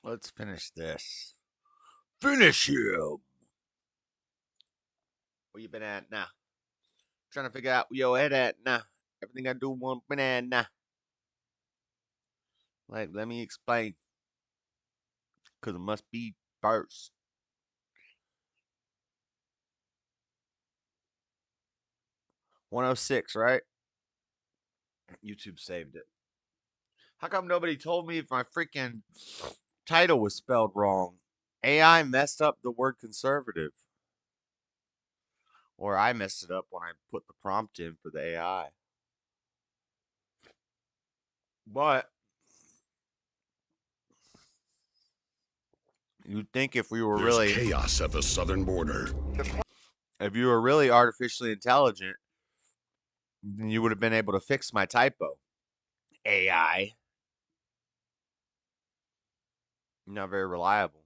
Let's finish this. Finish him. Where you been at now? Trying to figure out where your head at now. Everything I do, one banana. Like, let me explain. Because it must be first. $106, right? YouTube saved it. How come nobody told me if my freaking title was spelled wrong? AI messed up the word conservative. Or I messed it up when I put the prompt in for the AI. But you'd think if we were There's chaos at the southern border. If you were really artificially intelligent, then you would have been able to fix my typo. AI. Not very reliable.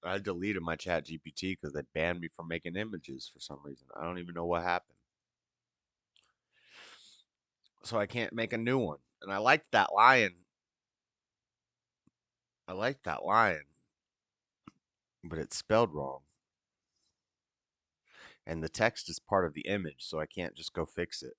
I deleted my chat GPT because they banned me from making images for some reason. I don't even know what happened. So I can't make a new one. And I liked that lion. But it's spelled wrong. And the text is part of the image, so I can't just go fix it.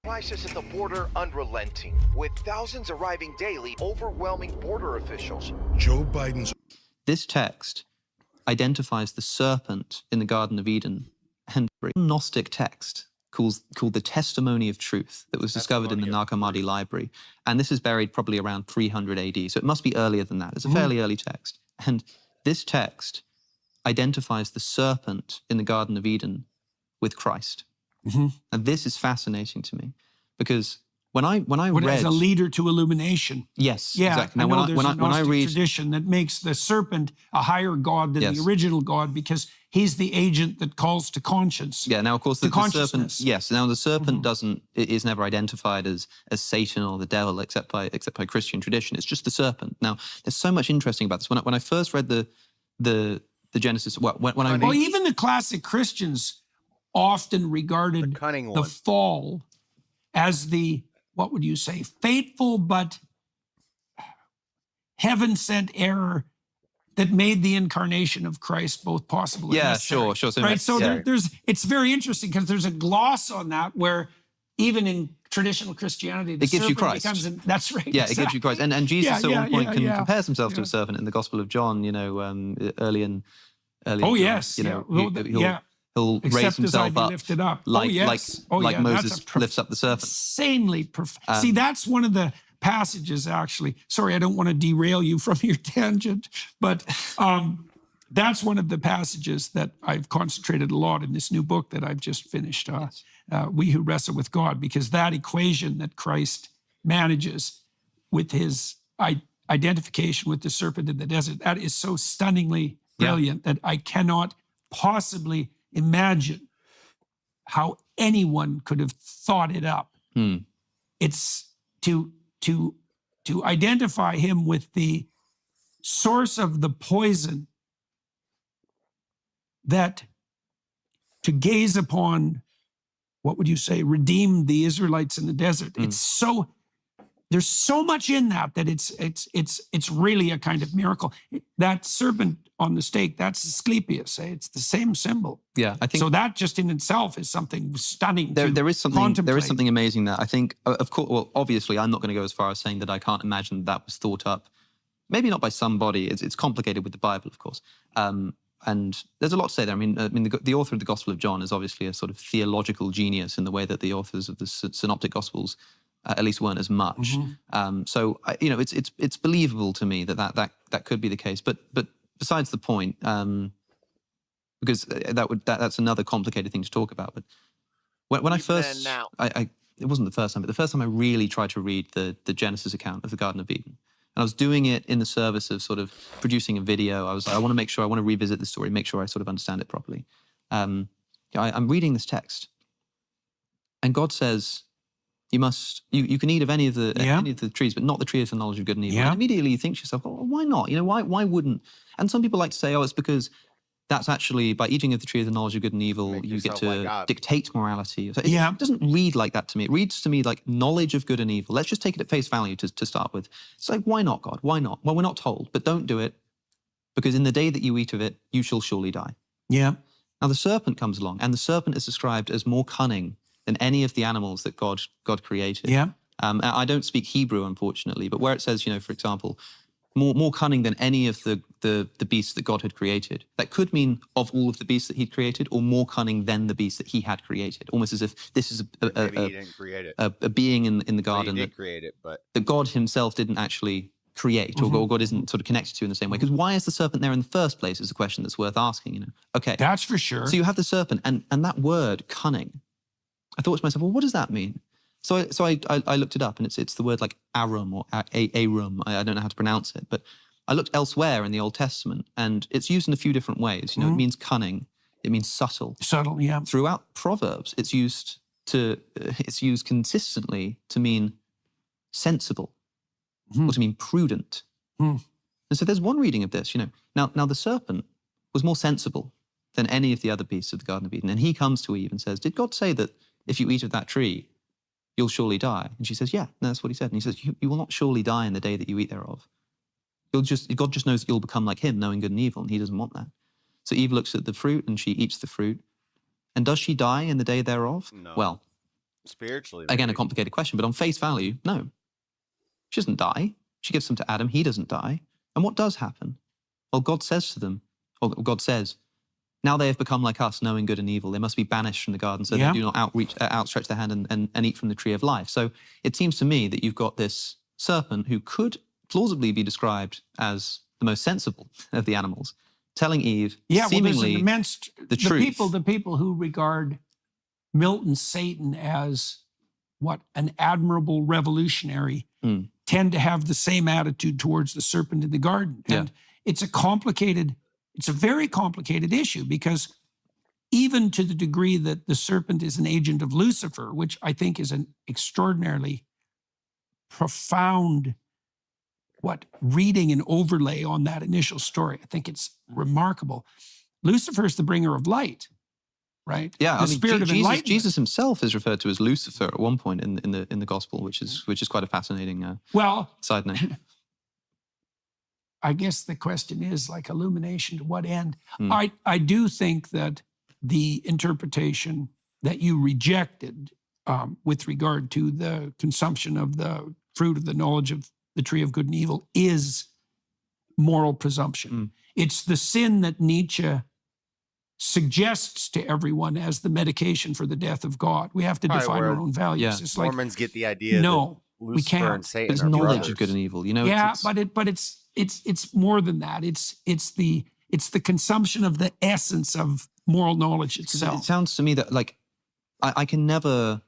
Crisis at the border unrelenting, with thousands arriving daily, overwhelming border officials. Joe Biden's... This text identifies the serpent in the Garden of Eden, and a Gnostic text called the Testimony of Truth that was discovered in the Nag Hammadi library. And this is buried probably around 300 AD, so it must be earlier than that. It's a fairly early text. And this text identifies the serpent in the Garden of Eden with Christ. And this is fascinating to me because when I read as a leader to illumination. Yes, yeah, exactly. Now, when I read tradition that makes the serpent a higher god than the original god because he's the agent that calls to conscience. Yeah. Now, of course, the serpent. Yes. Now, the serpent is never identified as Satan or the devil except by Christian tradition. It's just the serpent. Now, there's so much interesting about this. When I first read the Genesis, even the classic Christians often regarded the fall as the, what would you say, fateful but heaven-sent error that made the incarnation of Christ both possible and necessary. Sure. So right? So it's very interesting because there's a gloss on that where even in traditional Christianity, the it gives you Christ. That's right. Yeah, exactly. It gives you Christ. And Jesus at one point compares himself to a Yeah. serpent in the Gospel of John, early in Oh, yes. He'll raise himself up lifted up. like Moses lifts up the serpent. Insanely profound. See, that's one of the passages, actually. Sorry, I don't want to derail you from your tangent, but that's one of the passages that I've concentrated a lot in this new book that I've just finished, We Who Wrestle with God, because that equation that Christ manages with his identification with the serpent in the desert, that is so stunningly brilliant that I cannot possibly imagine how anyone could have thought it up. It's to identify him with the source of the poison, that to gaze upon, what would you say, redeemed the Israelites in the desert. It's so, there's so much in that it's really a kind of miracle. That serpent on the stake, that's Asclepius. It's the same symbol. Yeah, I think so. That just in itself is something stunning. There is something amazing there. I think, of course, well, obviously, I'm not going to go as far as saying that I can't imagine that was thought up. Maybe not by somebody. It's complicated with the Bible, of course. And there's a lot to say there. I mean, the author of the Gospel of John is obviously a sort of theological genius in the way that the authors of the Synoptic Gospels at least weren't as much. So it's believable to me that could be the case. But besides the point, because that's another complicated thing to talk about. But when I first, it wasn't the first time, but the first time I really tried to read the Genesis account of the Garden of Eden. And I was doing it in the service of sort of producing a video. I want to revisit the story, make sure I sort of understand it properly. I'm reading this text, and God says, you can eat of any of the trees, but not the tree of the knowledge of good and evil. And immediately you think to yourself, oh, why not? Why wouldn't? And some people like to say, oh, it's because that's actually, by eating of the tree of the knowledge of good and evil, Make you get yourself like to God. dictate morality. So Yeah. it doesn't read like that to me. It reads to me like knowledge of good and evil. Let's just take it at face value to start with. It's like, why not, God? Why not? Well, we're not told, but don't do it, because in the day that you eat of it, you shall surely die. Yeah. Now the serpent comes along, and the serpent is described as more cunning than any of the animals that God created. Yeah. I don't speak Hebrew, unfortunately, but where it says, for example, more cunning than any of the beasts that God had created, that could mean of all of the beasts that he'd created, or more cunning than the beasts that he had created. Almost as if this is Maybe he didn't create it. a being in the Well, garden he did create it, but that God himself didn't actually create, or God isn't sort of connected to in the same way. Because why is the serpent there in the first place is a question that's worth asking. Okay, That's for sure. so you have the serpent, and that word cunning. I thought to myself, well, what does that mean? So I looked it up, and it's the word like arum or arum. I don't know how to pronounce it, but I looked elsewhere in the Old Testament, and it's used in a few different ways. It means cunning, it means subtle. Subtle, yeah. Throughout Proverbs, it's used consistently to mean sensible, or to mean prudent. And so there's one reading of this. Now the serpent was more sensible than any of the other beasts of the Garden of Eden, and he comes to Eve and says, "Did God say that if you eat of that tree, you'll surely die?" And she says, "Yeah, that's what he said." And he says, you will not surely die in the day that you eat thereof. God just knows that you'll become like him, knowing good and evil, and he doesn't want that. So Eve looks at the fruit, and she eats the fruit. And does she die in the day thereof? No. Well, spiritually, again, a maybe. complicated question, but on face value, no. She doesn't die. She gives them to Adam. He doesn't die. And what does happen? Well, God says to them, or God says, now they have become like us, knowing good and evil. They must be banished from the garden, so they do not outstretch their hand and eat from the tree of life. So it seems to me that you've got this serpent who could plausibly be described as the most sensible of the animals, telling Eve seemingly there's an immense, the truth. The people who regard Milton Satan as an admirable revolutionary tend to have the same attitude towards the serpent in the garden. And it's a very complicated issue, because even to the degree that the serpent is an agent of Lucifer, which I think is an extraordinarily profound reading and overlay on that initial story. I think it's remarkable. Lucifer is the bringer of light, right? Yeah, the spirit of enlightenment. Jesus himself is referred to as Lucifer at one point in the gospel, which is quite a fascinating side note. I guess the question is, like, illumination to what end? I do think that the interpretation that you rejected with regard to the consumption of the fruit of the knowledge of the tree of good and evil is moral presumption. It's the sin that Nietzsche suggests to everyone as the medication for the death of God. We have to define our own values. Yeah. It's like, Mormons get the idea no, that we Lucifer can't. and Satan It's are knowledge brothers. of good and evil. But it's more than that. It's the consumption of the essence of moral knowledge itself. It sounds to me that, like, I can never,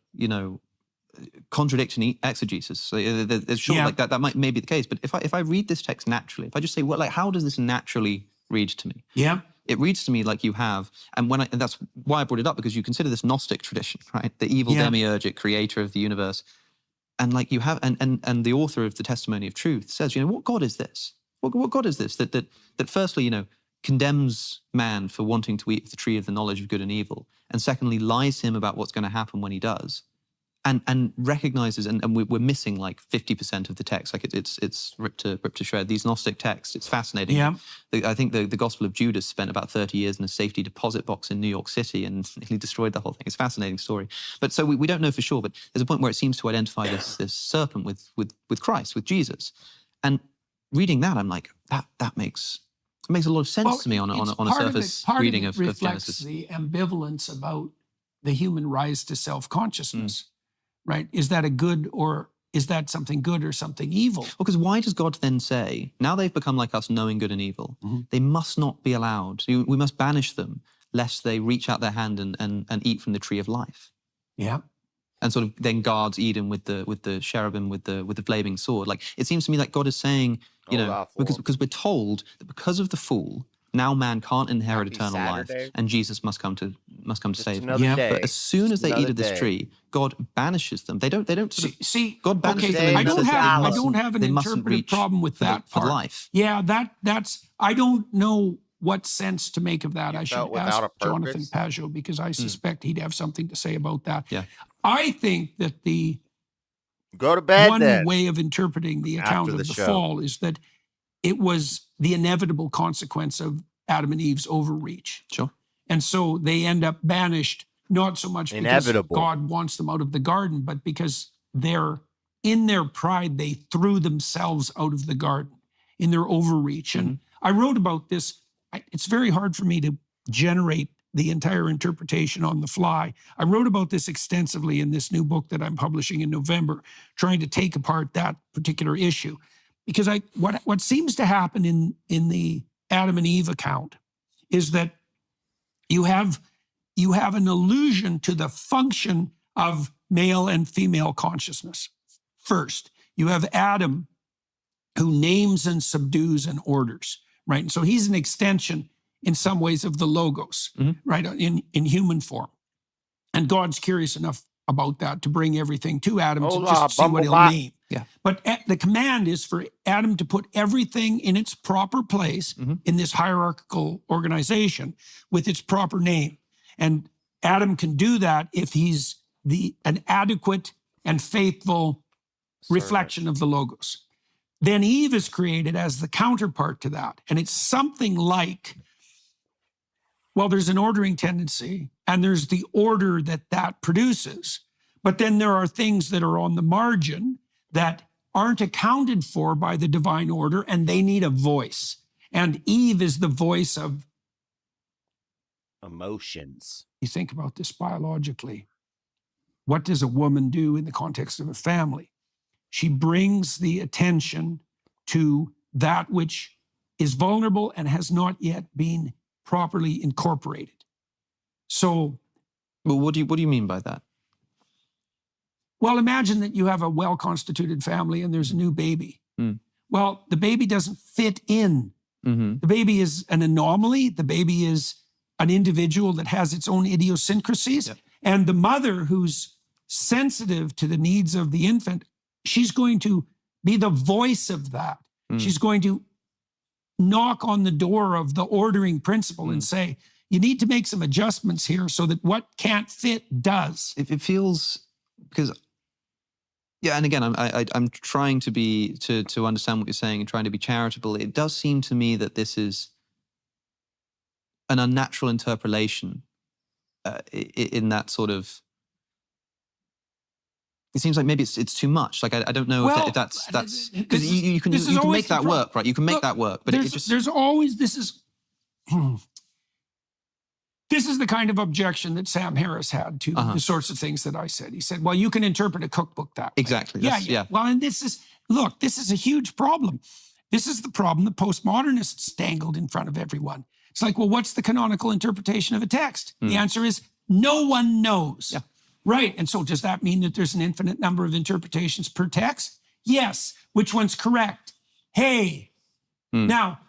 contradict an exegesis. So like that might be the case. But if I read this text naturally, if I just say, well, like, how does this naturally read to me? Yeah. It reads to me like you have, and that's why I brought it up, because you consider this Gnostic tradition, right? The evil demiurgic creator of the universe. And like you have, and the author of the Testimony of Truth says, what God is this? What God is this? That firstly, condemns man for wanting to eat of the tree of the knowledge of good and evil, and secondly, lies to him about what's going to happen when he does, and recognizes, and we're missing like 50% of the text. Like it's ripped to shred. These Gnostic texts, it's fascinating. Yeah. I think the Gospel of Judas spent about 30 years in a safety deposit box in New York City and nearly destroyed the whole thing. It's a fascinating story. But so we don't know for sure, but there's a point where it seems to identify this serpent with Christ, with Jesus. And reading that, I'm like, that makes a lot of sense to me on a surface reading of reflects Genesis. the ambivalence about the human rise to self-consciousness, right? Is that a good, or is that something good or something evil? Well, because why does God then say, now they've become like us, knowing good and evil, they must not be allowed, we must banish them, lest they reach out their hand and eat from the tree of life? Yeah. And sort of then guards Eden with the cherubim with the flaming sword. Like, it seems to me like God is saying, because we're told that because of the fall, now man can't inherit Happy eternal Saturday. life, and Jesus must come to save them. Another day. But as soon as they Another eat of this day. tree, God banishes them. They don't sort of, See, God banishes okay, them. I and don't says that have they I don't have an they mustn't interpretive reach problem with for that for part. life. Yeah, that's I don't know what sense to make of that. You I should felt ask without a Jonathan purpose? Pajot, because I suspect he'd have something to say about that. Yeah. I think that the Go to bed one then. way of interpreting the account After of the the show. fall is that it was the inevitable consequence of Adam and Eve's overreach. Sure. And so they end up banished, not so much because Inevitable. God wants them out of the garden, but because in their pride, they threw themselves out of the garden in their overreach. And I wrote about this. It's very hard for me to generate the entire interpretation on the fly. I wrote about this extensively in this new book that I'm publishing in November, trying to take apart that particular issue. Because what seems to happen in the Adam and Eve account is that you have an allusion to the function of male and female consciousness. First, you have Adam, who names and subdues and orders, right? And so he's an extension in some ways of the Logos, right, in human form. And God's curious enough about that to bring everything to Adam to just see what he'll name. Yeah. But the command is for Adam to put everything in its proper place in this hierarchical organization with its proper name. And Adam can do that if he's an adequate and faithful reflection of the Logos. Then Eve is created as the counterpart to that. And it's something like, well, there's an ordering tendency and there's the order that produces. But then there are things that are on the margin that aren't accounted for by the divine order, and they need a voice. And Eve is the voice of emotions. You think about this biologically. What does a woman do in the context of a family? She brings the attention to that which is vulnerable and has not yet been properly incorporated. So, well, what do you mean by that? Well, imagine that you have a well-constituted family and there's a new baby. Well, the baby doesn't fit in. The baby is an anomaly. The baby is an individual that has its own idiosyncrasies. Yep. And the mother, who's sensitive to the needs of the infant, she's going to be the voice of that. She's going to knock on the door of the ordering principle and say, you need to make some adjustments here so that what can't fit does. It feels, because, yeah, and again, I'm trying to understand what you're saying and trying to be charitable. It does seem to me that this is an unnatural interpolation in that sort of. It seems like maybe it's too much. Like I don't know if that's because you can make that work, right? You can make that work, but there's always this is the kind of objection that Sam Harris had to the sorts of things that I said. He said, "Well, you can interpret a cookbook that way." Exactly. Yeah. Well, and this is a huge problem. This is the problem that postmodernists dangled in front of everyone. It's like, well, what's the canonical interpretation of a text? The answer is no one knows. Yeah. Right. And so does that mean that there's an infinite number of interpretations per text? Yes. Which one's correct? Hey. Now,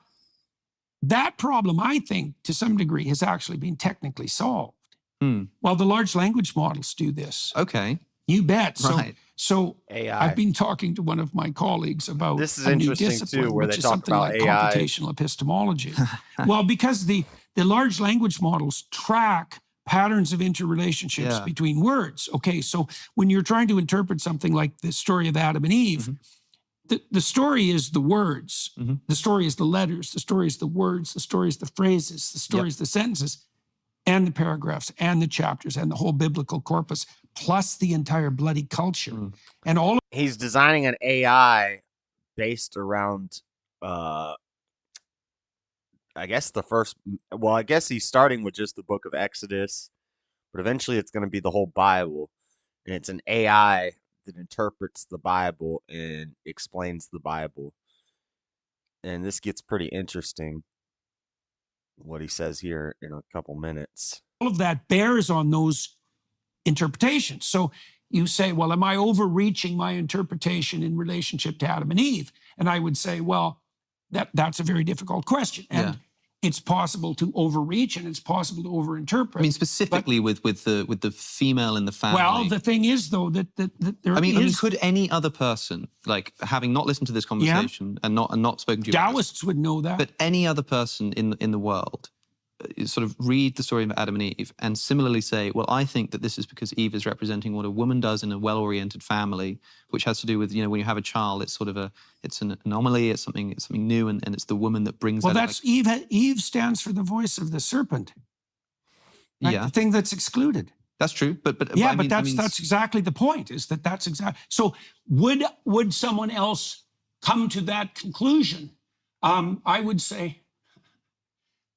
that problem, I think, to some degree, has actually been technically solved. Well, the large language models do this. Okay. You bet. Right. So AI. I've been talking to one of my colleagues about This is a new interesting, discipline, too, where which they is talk something about like AI. computational epistemology. Well, because the large language models track patterns of interrelationships between words. Okay, so when you're trying to interpret something like the story of Adam and Eve, the story is the words, the story is the letters, the story is the words, the story is the phrases, the story is the sentences, and the paragraphs, and the chapters, and the whole biblical corpus, plus the entire bloody culture. And all of He's designing an AI based around I guess I guess he's starting with just the book of Exodus, but eventually it's going to be the whole Bible. And it's an AI that interprets the Bible and explains the Bible. And this gets pretty interesting, what he says here in a couple minutes. all of that bears on those interpretations. So you say, well, am I overreaching my interpretation in relationship to Adam and Eve? And I would say, well, that's a very difficult question. And it's possible to overreach and it's possible to overinterpret. I mean, specifically with the female in the family. Well, the thing is, though, that there I mean, is... could any other person, like having not listened to this conversation and not spoken to you, Taoists would know that. but any other person in the world, sort of read the story of Adam and Eve and similarly say, well, I think that this is because Eve is representing what a woman does in a well-oriented family, which has to do with, when you have a child, it's sort of it's an anomaly, it's something new, and it's the woman that brings well, that. That's Eve. Eve stands for the voice of the serpent. Right? Yeah, the thing that's excluded. That's true, but that's exactly the point. Is that's exactly so? Would someone else come to that conclusion? I would say,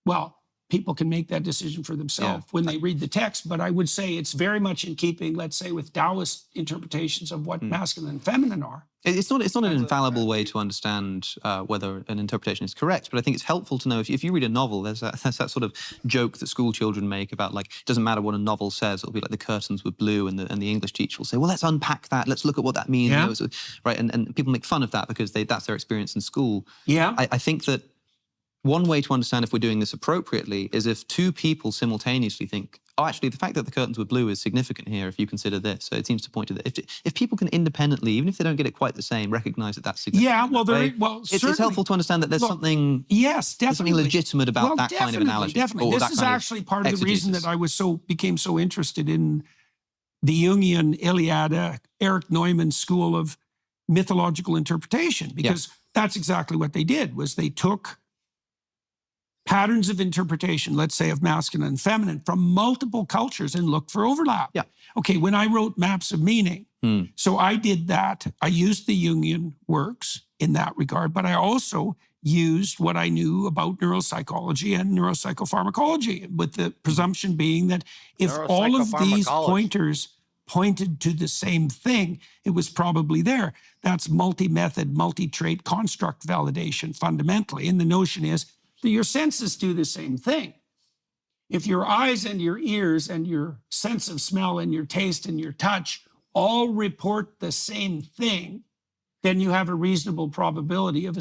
well, people can make that decision for themselves when they read the text, but I would say it's very much in keeping, let's say, with Taoist interpretations of what masculine and feminine are. It's not an infallible way to understand whether an interpretation is correct, but I think it's helpful to know if you read a novel, there's that sort of joke that school children make about, like, it doesn't matter what a novel says, it'll be like the curtains were blue, and the English teacher will say, well, let's unpack that, let's look at what that means. Yeah. Right, and people make fun of that because that's their experience in school. Yeah. I think that one way to understand if we're doing this appropriately is if two people simultaneously think, oh, actually, the fact that the curtains were blue is significant here if you consider this. So it seems to point to that. If people can independently, even if they don't get it quite the same, recognize that that's significant. Yeah, well, it's helpful to understand that there's something. Yes, definitely. There's something legitimate about that kind of analogy. Definitely. This is actually part of the reason that I became so interested in the Jungian Iliad, Eric Neumann's school of mythological interpretation, because that's exactly what they did. Was they took patterns of interpretation, let's say of masculine and feminine, from multiple cultures and looked for overlap. Yeah. Okay, when I wrote Maps of Meaning, so I did that. I used the Jungian works in that regard, but I also used what I knew about neuropsychology and neuropsychopharmacology, with the presumption being that if all of these pointers pointed to the same thing, it was probably there. That's multi-method, multi-trait construct validation fundamentally. And the notion is that your senses do the same thing. If your eyes and your ears and your sense of smell and your taste and your touch all report the same thing, then you have a reasonable probability of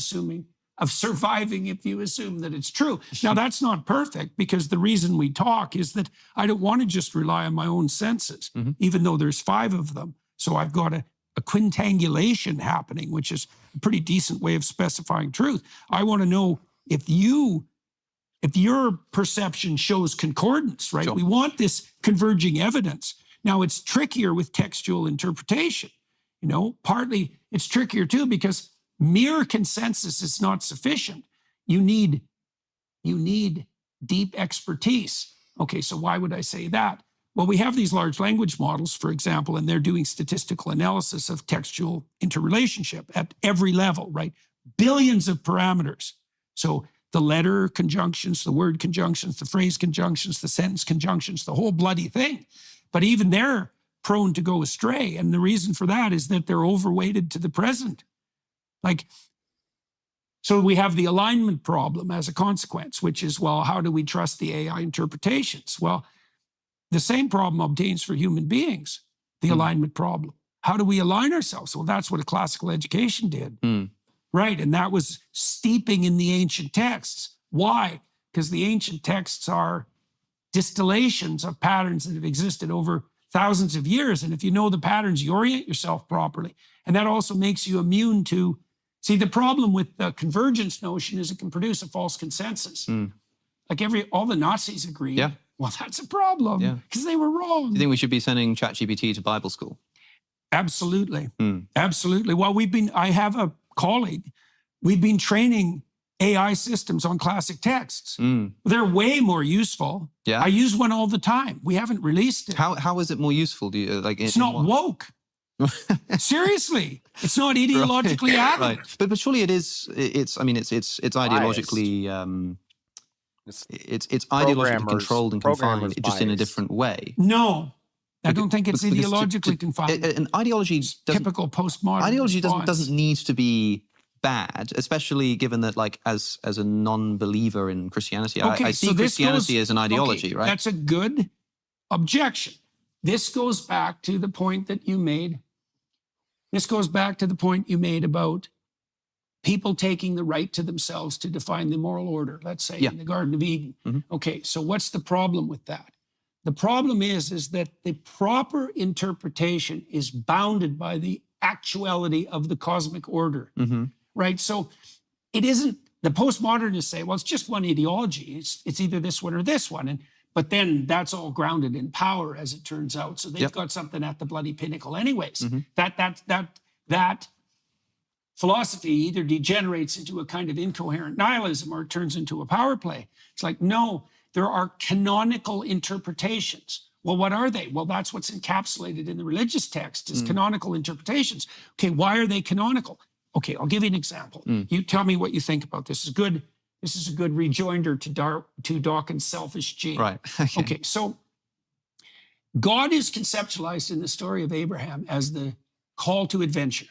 surviving if you assume that it's true. Now, that's not perfect, because the reason we talk is that I don't want to just rely on my own senses, even though there's 5 of them. So I've got a quintangulation happening, which is a pretty decent way of specifying truth. I want to know if your perception shows concordance, right? Sure. We want this converging evidence. Now, it's trickier with textual interpretation. Partly it's trickier too, because mere consensus is not sufficient. You need deep expertise. Okay, so why would I say that? Well, we have these large language models, for example, and they're doing statistical analysis of textual interrelationship at every level, right? Billions of parameters. So the letter conjunctions, the word conjunctions, the phrase conjunctions, the sentence conjunctions, the whole bloody thing. But even they're prone to go astray. And the reason for that is that they're overweighted to the present. So we have the alignment problem as a consequence, which is, well, how do we trust the AI interpretations? Well, the same problem obtains for human beings, the alignment problem. How do we align ourselves? Well, that's what a classical education did. Right, and that was steeping in the ancient texts. Why? Because the ancient texts are distillations of patterns that have existed over thousands of years. And if you know the patterns, you orient yourself properly. And that also makes you immune to... See, the problem with the convergence notion is it can produce a false consensus. All the Nazis agreed. Yeah. Well, that's a problem, because they were wrong. Do you think we should be sending ChatGPT to Bible school? Absolutely. Absolutely. Well, I have a colleague, we've been training AI systems on classic texts. They're way more useful. Yeah. I use one all the time. We haven't released it. How is it more useful? Do you It's not woke. Seriously, it's not ideologically accurate. Right. But surely it is. It's ideologically. It's ideologically controlled and confined, just in a different way. No. I don't think it's ideologically confined. An ideology typical postmodern ideology doesn't need to be bad, especially given that, like, as a non-believer in Christianity, I see Christianity as an ideology, right? That's a good objection. This goes back to the point that you made. This goes back to the point you made about people taking the right to themselves to define the moral order, let's say in the Garden of Eden. Okay, so what's the problem with that? The problem is that the proper interpretation is bounded by the actuality of the cosmic order, right? So it isn't, the postmodernists say, well, it's just one ideology. It's either this one or this one. But then that's all grounded in power, as it turns out. So they've got something at the bloody pinnacle anyways. That philosophy either degenerates into a kind of incoherent nihilism or it turns into a power play. It's like, no, there are canonical interpretations. Well, what are they? Well, that's what's encapsulated in the religious text is canonical interpretations. Okay, why are they canonical? Okay, I'll give you an example. You tell me what you think about this. This is a good rejoinder to Dawkins' selfish gene. Right. Okay, so God is conceptualized in the story of Abraham as the call to adventure.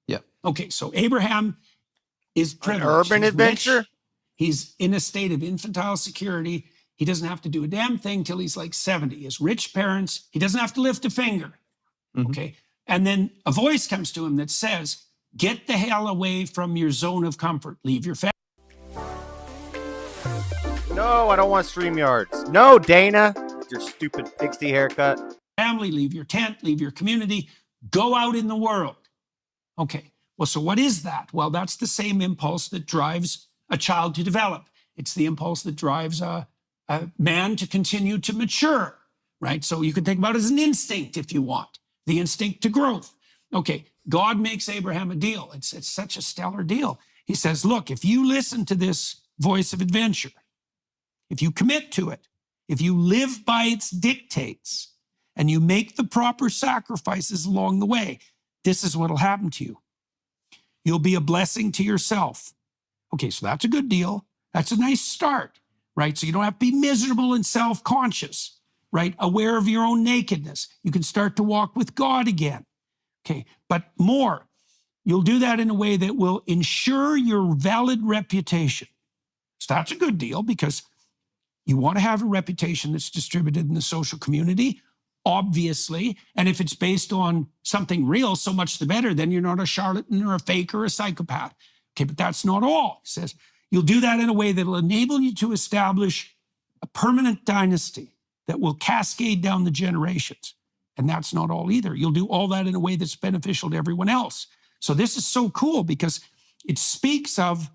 Yeah. Okay, so Abraham is privileged. An urban He's adventure? rich. He's in a state of infantile security. He doesn't have to do a damn thing till he's like 70. He has rich parents. He doesn't have to lift a finger. Okay, and then a voice comes to him that says, get the hell away from your zone of comfort. Leave your family. No, I don't want StreamYards. No, Dana, with your stupid pixie haircut. Leave your tent, leave your community, go out in the world. Okay, well, so what is that? Well, that's the same impulse that drives a child to develop. It's the impulse that drives a man to continue to mature, right? So you can think about it as an instinct if you want, the instinct to growth. Okay, God makes Abraham a deal. It's such a stellar deal. He says, look, if you listen to this voice of adventure, if you commit to it, if you live by its dictates, and you make the proper sacrifices along the way, this is what will happen to you. You'll be a blessing to yourself. Okay, so that's a good deal. That's a nice start, right? So you don't have to be miserable and self-conscious, right? Aware of your own nakedness. You can start to walk with God again. Okay, but more, you'll do that in a way that will ensure your valid reputation. So that's a good deal because you want to have a reputation that's distributed in the social community, obviously. And if it's based on something real, so much the better. Then you're not a charlatan or a fake or a psychopath. Okay, but that's not all. He says, you'll do that in a way that will enable you to establish a permanent dynasty that will cascade down the generations. And that's not all either. You'll do all that in a way that's beneficial to everyone else. So this is so cool because it speaks of,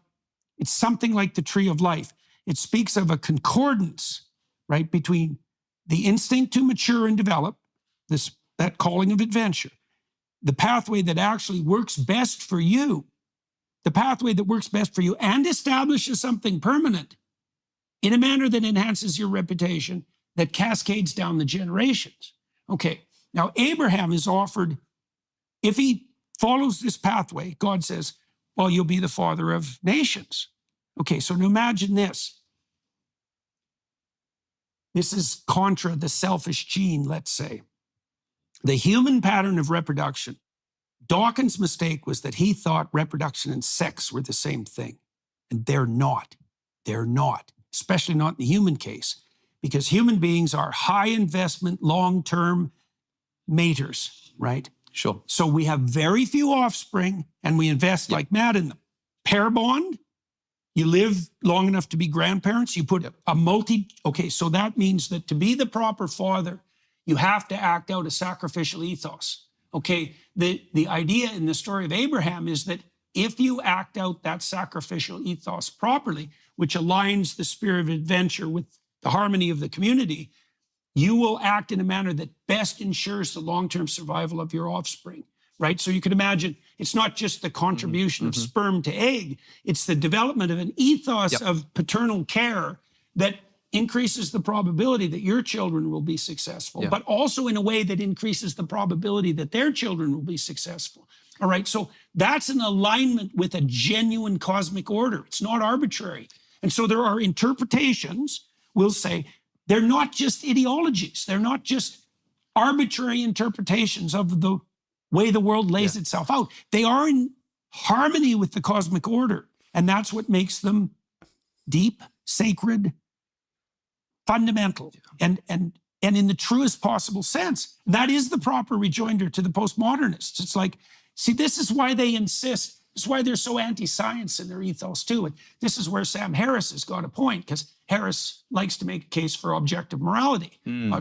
it's something like the tree of life. It speaks of a concordance, right, between the instinct to mature and develop, that calling of adventure, the pathway that actually works best for you, the pathway that works best for you and establishes something permanent in a manner that enhances your reputation, that cascades down the generations. Okay, now Abraham is offered, if he follows this pathway, God says, well, you'll be the father of nations. Okay, so now imagine this. This is contra the selfish gene, let's say. The human pattern of reproduction. Dawkins' mistake was that he thought reproduction and sex were the same thing. And they're not. They're not, especially not in the human case, because human beings are high investment, long-term maters, right? Sure. So we have very few offspring and we invest like mad in them. Pair bond, you live long enough to be grandparents, you put okay, so that means that to be the proper father, you have to act out a sacrificial ethos. Okay, the idea in the story of Abraham is that if you act out that sacrificial ethos properly, which aligns the spirit of adventure with the harmony of the community, you will act in a manner that best ensures the long-term survival of your offspring, right? So you can imagine it's not just the contribution of sperm to egg, it's the development of an ethos of paternal care that increases the probability that your children will be successful, but also in a way that increases the probability that their children will be successful. All right, so that's an alignment with a genuine cosmic order. It's not arbitrary. And so there are interpretations, we'll say, they're not just ideologies. They're not just arbitrary interpretations of the way the world lays itself out. They are in harmony with the cosmic order. And that's what makes them deep, sacred, fundamental, and in the truest possible sense. That is the proper rejoinder to the postmodernists. It's like, see, this is why they insist It's why they're so anti-science in their ethos too. And this is where Sam Harris has got a point, because Harris likes to make a case for objective morality.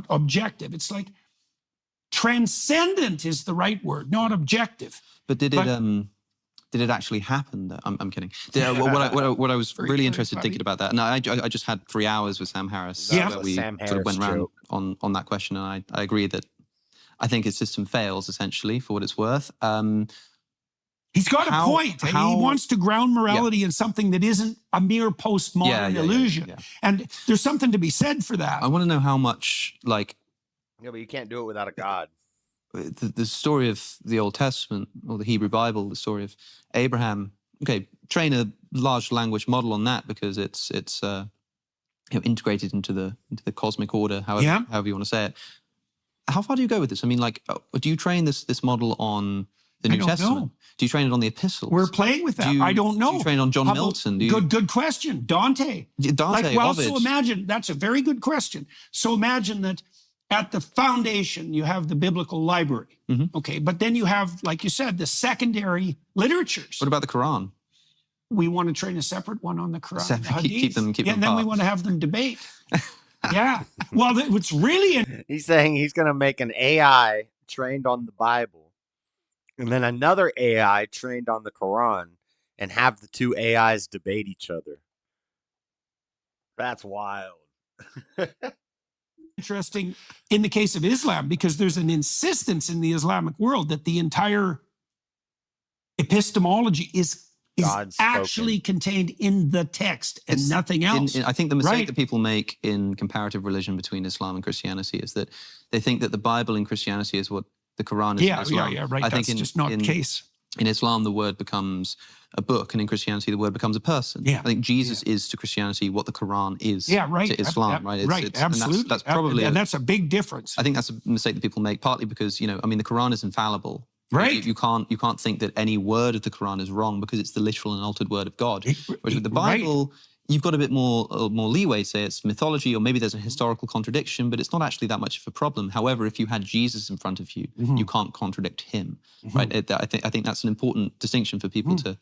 Objective. It's like transcendent is the right word, not objective. But did it actually happen? I'm kidding. What I was really interested thinking about that, and I just had 3 hours with Sam Harris. Yeah. Where we Sam sort of went Harris around on that question, and I agree that I think his system fails, essentially, for what it's worth. He's got a point. He wants to ground morality in something that isn't a mere postmodern illusion. Yeah. And there's something to be said for that. I want to know how much, like... Yeah, but you can't do it without a God. The story of the Old Testament, or the Hebrew Bible, the story of Abraham, okay, train a large language model on that because it's integrated into the cosmic order, however you want to say it. How far do you go with this? I mean, like, do you train this model on the New Testament? Know. Do you train it on the epistles? We're playing with that. I don't know. Do you train on John Milton? Good question. Dante. Dante, Ovid. So imagine, that's a very good question. So imagine that at the foundation, you have the biblical library. Okay, but then you have, like you said, the secondary literatures. What about the Quran? We want to train a separate one on the Quran. The keep them and then apart. we want to have them debate. Yeah. Well, what's really... He's saying he's going to make an AI trained on the Bible, and then another AI trained on the Quran, and have the two AIs debate each other. That's wild. Interesting in the case of Islam, because there's an insistence in the Islamic world that the entire epistemology is actually contained in the text and nothing else. I think the mistake that people make in comparative religion between Islam and Christianity is that they think that the Bible in Christianity is what the Quran is in Islam. Yeah, right. That's just not the case. In Islam, the word becomes a book, and in Christianity, the word becomes a person. Yeah. I think Jesus is to Christianity what the Quran is to Islam, right? Absolutely. That's probably and that's a big difference. I think that's a mistake that people make, partly because, I mean, the Quran is infallible. Right. You can't think that any word of the Quran is wrong because it's the literal and altered word of God. Whereas with the Bible, you've got a bit more leeway, say it's mythology, or maybe there's a historical contradiction, but it's not actually that much of a problem. However, if you had Jesus in front of you, you can't contradict him, right? I think that's an important distinction for people to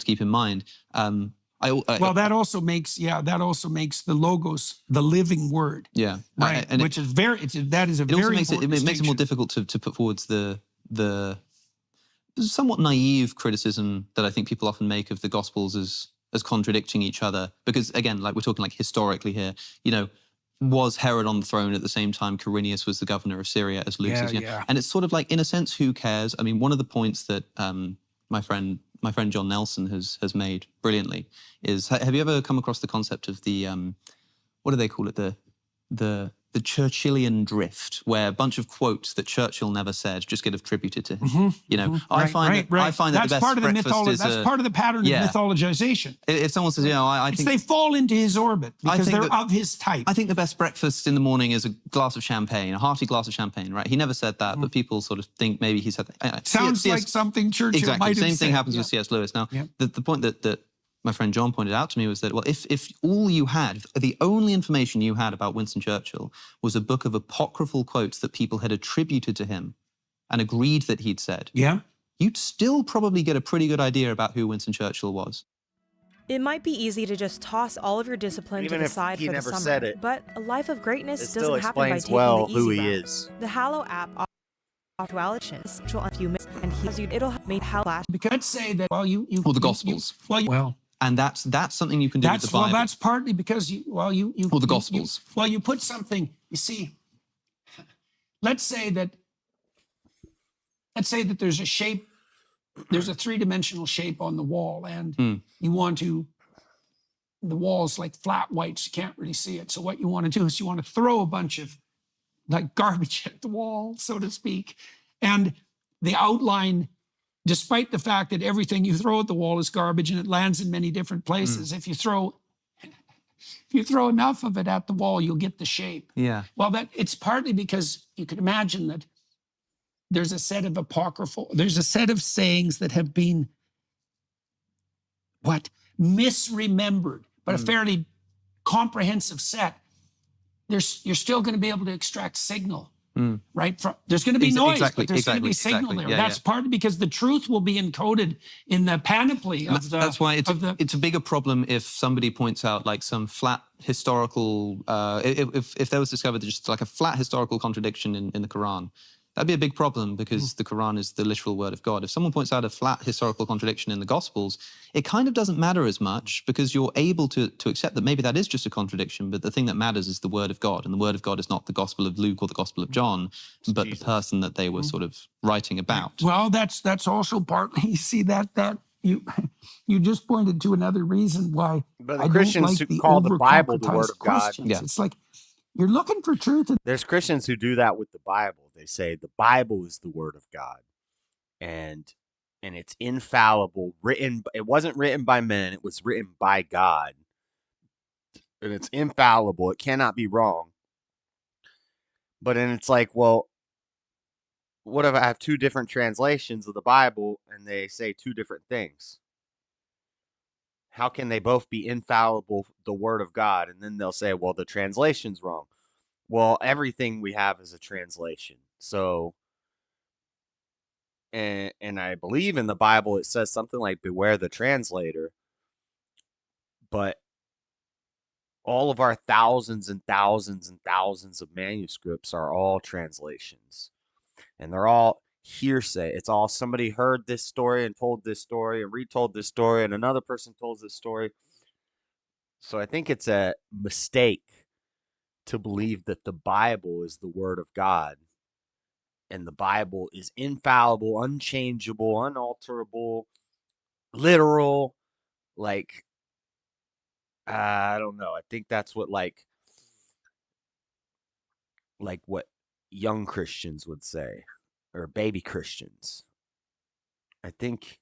keep in mind. That also makes the logos the living word. Yeah, right. Which is it makes it more difficult to put forward the somewhat naive criticism that I think people often make of the Gospels as contradicting each other. Because again, like we're talking like historically here, was Herod on the throne at the same time Quirinius was the governor of Syria as Luke says? Yeah. And it's sort of like, in a sense, who cares? I mean, one of the points that my friend John Nelson has made brilliantly is, have you ever come across the concept of the what do they call it? The Churchillian drift, where a bunch of quotes that Churchill never said just get attributed to him. I find that the best breakfast is that's part of the pattern of mythologization. If someone says, I think they fall into his orbit because they're of his type. I think the best breakfast in the morning is a glass of champagne, a hearty glass of champagne, right? He never said that, but people sort of think maybe he said that. Sounds like something Churchill might have said. Same thing happens with C.S. Lewis. Now, the point that my friend John pointed out to me was that, well, if all you had, the only information you had about Winston Churchill was a book of apocryphal quotes that people had attributed to him and agreed that he'd said, you'd still probably get a pretty good idea about who Winston Churchill was. It might be easy to just toss all of your discipline to the side for the summer, but a life of greatness doesn't happen by taking the easy route. The Hallow app offers dualities, a few minutes, and it'll make Hallow flash. Because say that or the Gospels. And that's something you can do with the Bible. Well, that's partly because or the Gospels. You put something. You see, let's say that there's a shape, there's a three-dimensional shape on the wall, and the wall's like flat white, so you can't really see it. So what you want to do is you want to throw a bunch of like garbage at the wall, so to speak, and the outline. Despite the fact that everything you throw at the wall is garbage and it lands in many different places, if you throw enough of it at the wall, you'll get the shape. Yeah. Well, it's partly because you can imagine that there's a set of sayings that have been misremembered, but a fairly comprehensive set. You're still going to be able to extract signal right? There's going to be noise, but there's going to be signal there. Yeah, that's partly because the truth will be encoded in the panoply of the... That's why it's a bigger problem if somebody points out like some flat historical... if there was discovered just like a flat historical contradiction in the Quran, that'd be a big problem because the Quran is the literal word of God. If someone points out a flat historical contradiction in the Gospels, it kind of doesn't matter as much because you're able to accept that maybe that is just a contradiction, but the thing that matters is the word of God. And the word of God is not the Gospel of Luke or the Gospel of John, but the person that they were sort of writing about. Well, that's also partly, you see that you just pointed to another reason why but the Christians who call the Bible the word of God. Yeah. It's like, you're looking for truth. There's Christians who do that with the Bible. They say the Bible is the word of God, and it's infallible. It wasn't written by men. It was written by God, and it's infallible. It cannot be wrong. But then it's like, well, what if I have two different translations of the Bible and they say two different things? How can they both be infallible, the word of God? And then they'll say, well, the translation's wrong. Well, everything we have is a translation. So, and I believe in the Bible, it says something like, beware the translator. But all of our thousands and thousands and thousands of manuscripts are all translations. And they're all hearsay. It's all somebody heard this story and told this story and retold this story and another person told this story. So I think it's a mistake to believe that the Bible is the word of God and the Bible is infallible, unchangeable, unalterable, literal. Like, I don't know. I think that's what like what young Christians would say, or baby Christians. I think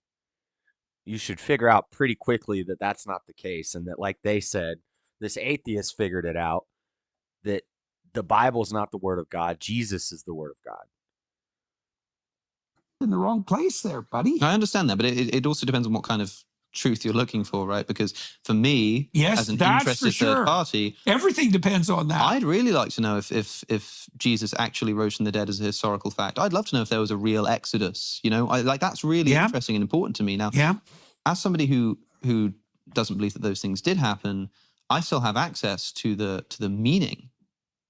you should figure out pretty quickly that that's not the case, and that, like they said, this atheist figured it out, that the Bible is not the word of God. Jesus is the word of God. In the wrong place there, buddy. I understand that, but it also depends on what kind of truth you're looking for, right? Because for me, yes, as an interested third party, everything depends on that. I'd really like to know if Jesus actually rose from the dead as a historical fact. I'd love to know if there was a real Exodus. You know, that's really interesting and important to me. Now, as somebody who doesn't believe that those things did happen, I still have access to the meaning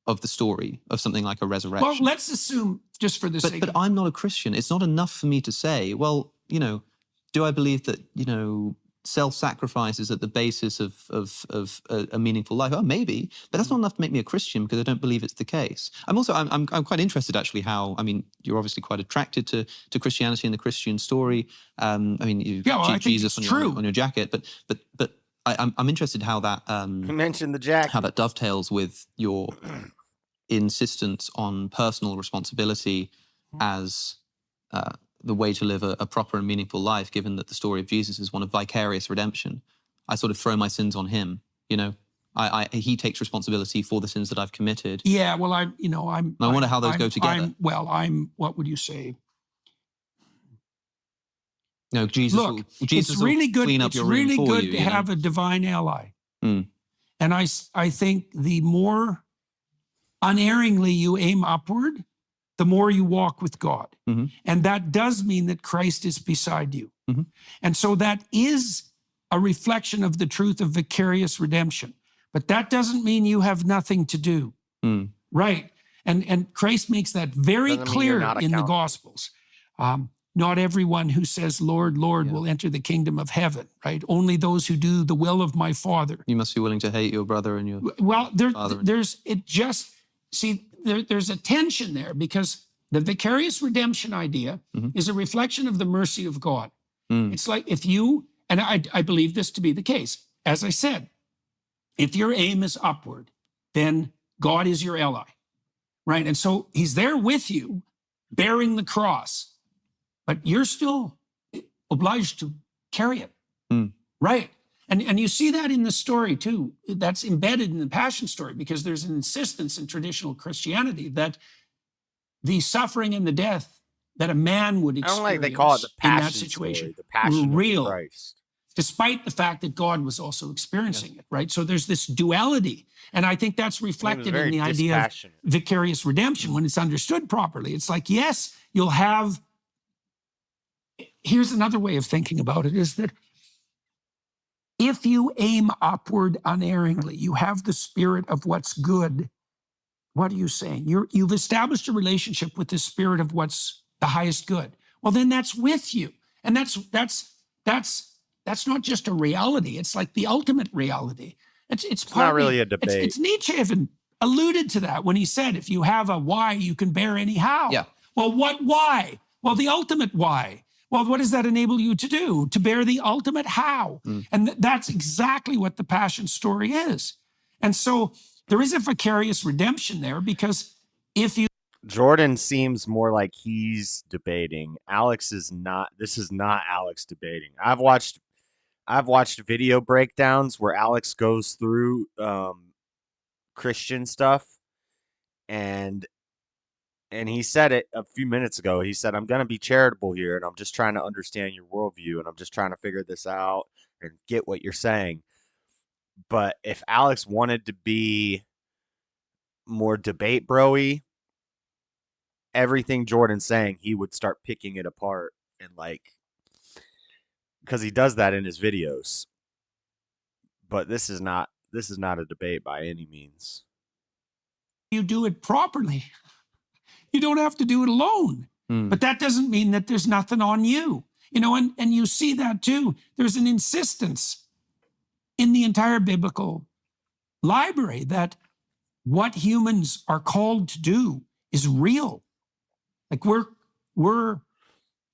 of the story of something like a resurrection. Well, let's assume, just for the sake. But I'm not a Christian. It's not enough for me to say, well, you know, do I believe that, you know, self-sacrifice is at the basis of a meaningful life? Oh, maybe, but that's not enough to make me a Christian because I don't believe it's the case. I'm quite interested actually how, I mean, you're obviously quite attracted to Christianity and the Christian story. I mean, you've Jesus on your jacket, but I'm interested how that you mentioned the jacket, how that dovetails with your insistence on personal responsibility as the way to live a proper and meaningful life, given that the story of Jesus is one of vicarious redemption. I sort of throw my sins on him, you know. He takes responsibility for the sins that I've committed. Yeah, well, I wonder how those go together. What would you say? No, Jesus. Look, Jesus it's really good. Clean up It's your really room for good you, to you know? have a divine ally, and I think the more unerringly you aim upward, the more you walk with God. And that does mean that Christ is beside you. And so that is a reflection of the truth of vicarious redemption. But that doesn't mean you have nothing to do. Right. And Christ makes that very clear in the Gospels. Not everyone who says, Lord, Lord, will enter the kingdom of heaven, right? Only those who do the will of my Father. You must be willing to hate your brother and your father. There's a tension there because the vicarious redemption idea is a reflection of the mercy of God. It's like if you, and I believe this to be the case, as I said, if your aim is upward, then God is your ally, right? And so he's there with you, bearing the cross, but you're still obliged to carry it, right? And you see that in the story too. That's embedded in the Passion story because there's an insistence in traditional Christianity that the suffering and the death that a man would experience I don't like they call it the Passion in that situation story, the Passion were real. of Christ. despite the fact that God was also experiencing it, right? So there's this duality. And I think that's reflected in the idea of vicarious redemption when it's understood properly. It's like, yes, you'll have... Here's another way of thinking about it, is that if you aim upward unerringly, you have the spirit of what's good. What are you saying? You've established a relationship with the spirit of what's the highest good. Well, then that's with you. And that's not just a reality. It's like the ultimate reality. It's not really a debate. It's Nietzsche even alluded to that when he said, if you have a why, you can bear any how. Yeah. Well, what why? Well, the ultimate why. Well, what does that enable you to do? To bear the ultimate how. And that's exactly what the Passion story is. And so there is a vicarious redemption there, because if you... Jordan seems more like he's debating. Alex is not. This is not Alex debating. I've watched video breakdowns where Alex goes through Christian stuff, and he said it a few minutes ago. He said, I'm going to be charitable here, and I'm just trying to understand your worldview, and I'm just trying to figure this out and get what you're saying. But if Alex wanted to be more debate bro-y, everything Jordan's saying, he would start picking it apart, and because he does that in his videos. But this is not a debate by any means. You do it properly. You don't have to do it alone. But that doesn't mean that there's nothing on you. And you see that too. There's an insistence in the entire biblical library that what humans are called to do is real. Like we're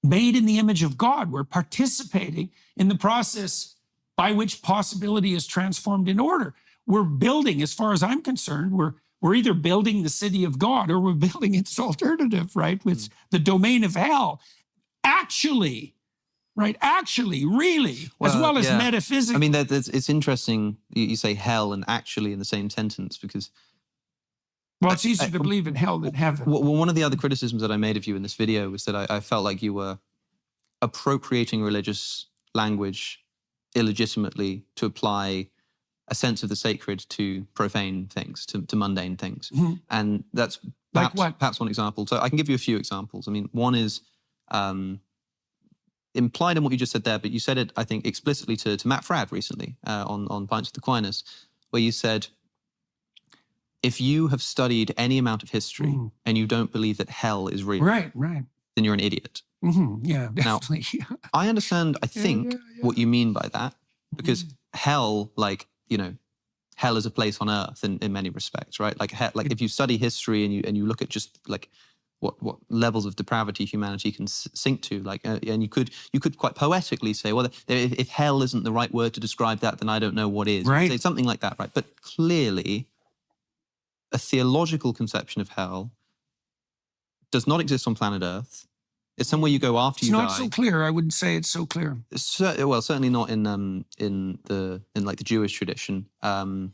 made in the image of God. We're participating in the process by which possibility is transformed in order. We're building, as far as I'm concerned, we're either building the city of God or we're building its alternative, right? With the domain of hell. Actually, really, as well as metaphysically. I mean, it's interesting you say hell and actually in the same sentence, because... Well, it's easier to believe in hell than heaven. Well, one of the other criticisms that I made of you in this video was that I felt like you were appropriating religious language illegitimately to apply a sense of the sacred to profane things, to mundane things. And that's perhaps one example. So I can give you a few examples. I mean, one is implied in what you just said there, but you said it, I think, explicitly to Matt Fradd recently on Pints with Aquinas, where you said, if you have studied any amount of history and you don't believe that hell is real, then you're an idiot. Yeah, definitely. Now, I understand, I think, what you mean by that, because hell, hell is a place on earth in many respects, right? Like if you study history and you look at just like what levels of depravity humanity can sink to, and you could quite poetically say, well, if hell isn't the right word to describe that, then I don't know what is. Right. Say something like that, right? But clearly, a theological conception of hell does not exist on planet Earth. It's somewhere you go after you die. It's not so clear. I wouldn't say it's so clear. Well, certainly not in the Jewish tradition. And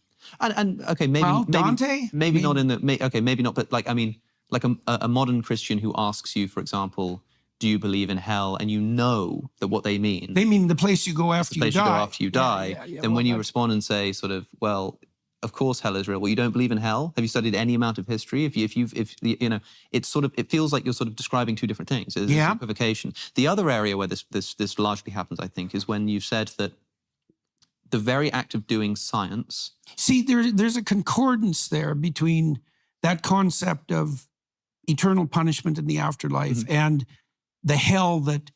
okay, maybe Dante. Maybe not in the. Okay, maybe not. But a modern Christian who asks you, for example, do you believe in hell? And you know that what they mean. They mean the place you go after you die. The place you go after you die. Then when you respond and say, sort of, well, of course hell is real. Well, you don't believe in hell? Have you studied any amount of history? If it's sort of, it feels like you're sort of describing two different things. There's a simplification. The other area where this largely happens, I think, is when you've said that the very act of doing science. See, there's a concordance there between that concept of eternal punishment in the afterlife and the hell that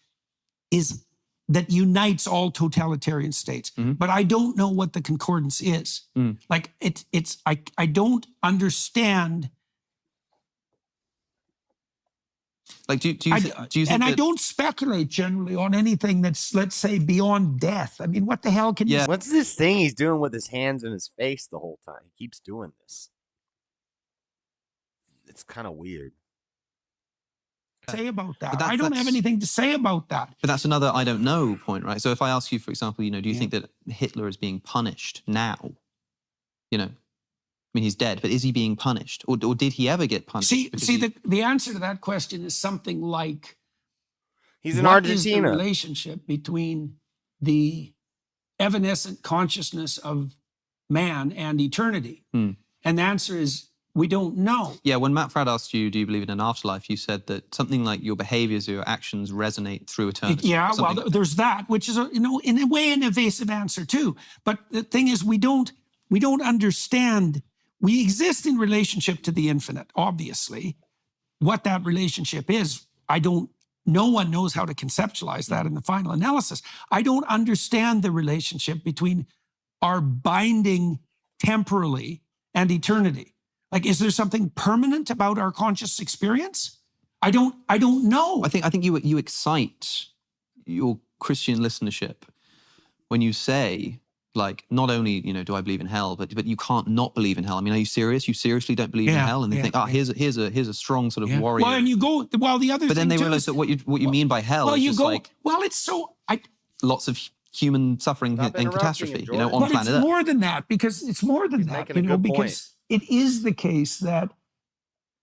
unites all totalitarian states. But I don't know what the concordance is. Like I don't understand. Like, do you think and I don't speculate generally on anything that's, let's say, beyond death. I mean, what the hell can you... What's this thing he's doing with his hands in his face the whole time? He keeps doing this. It's kind of weird. Say about that. I don't have anything to say about that. But that's another I don't know point, right? So if I ask you, for example, do you think that Hitler is being punished now? I mean, he's dead, but is he being punished? Or did he ever get punished? The answer to that question is something like... He's in Argentina. What is the relationship between the evanescent consciousness of man and eternity? Hmm. And the answer is, we don't know. Yeah, when Matt Fradd asked you, do you believe in an afterlife, you said that something like your behaviors or your actions resonate through eternity. Yeah, well, there's that, which is, in a way, an evasive answer too. But the thing is, we don't understand. We exist in relationship to the infinite, obviously. What that relationship is, no one knows how to conceptualize that in the final analysis. I don't understand the relationship between our binding temporally and eternity. Like, is there something permanent about our conscious experience? I don't know. I think you excite your Christian listenership when you say, like, not only, do I believe in hell, but you can't not believe in hell. I mean, are you serious? You seriously don't believe in hell? And they think, here's a strong sort of warrior. Well, and you go, the other. But then they realize that what you mean by hell is just like, it's so lots of human suffering and catastrophe, on planet Earth. It's more than that, because because it is the case that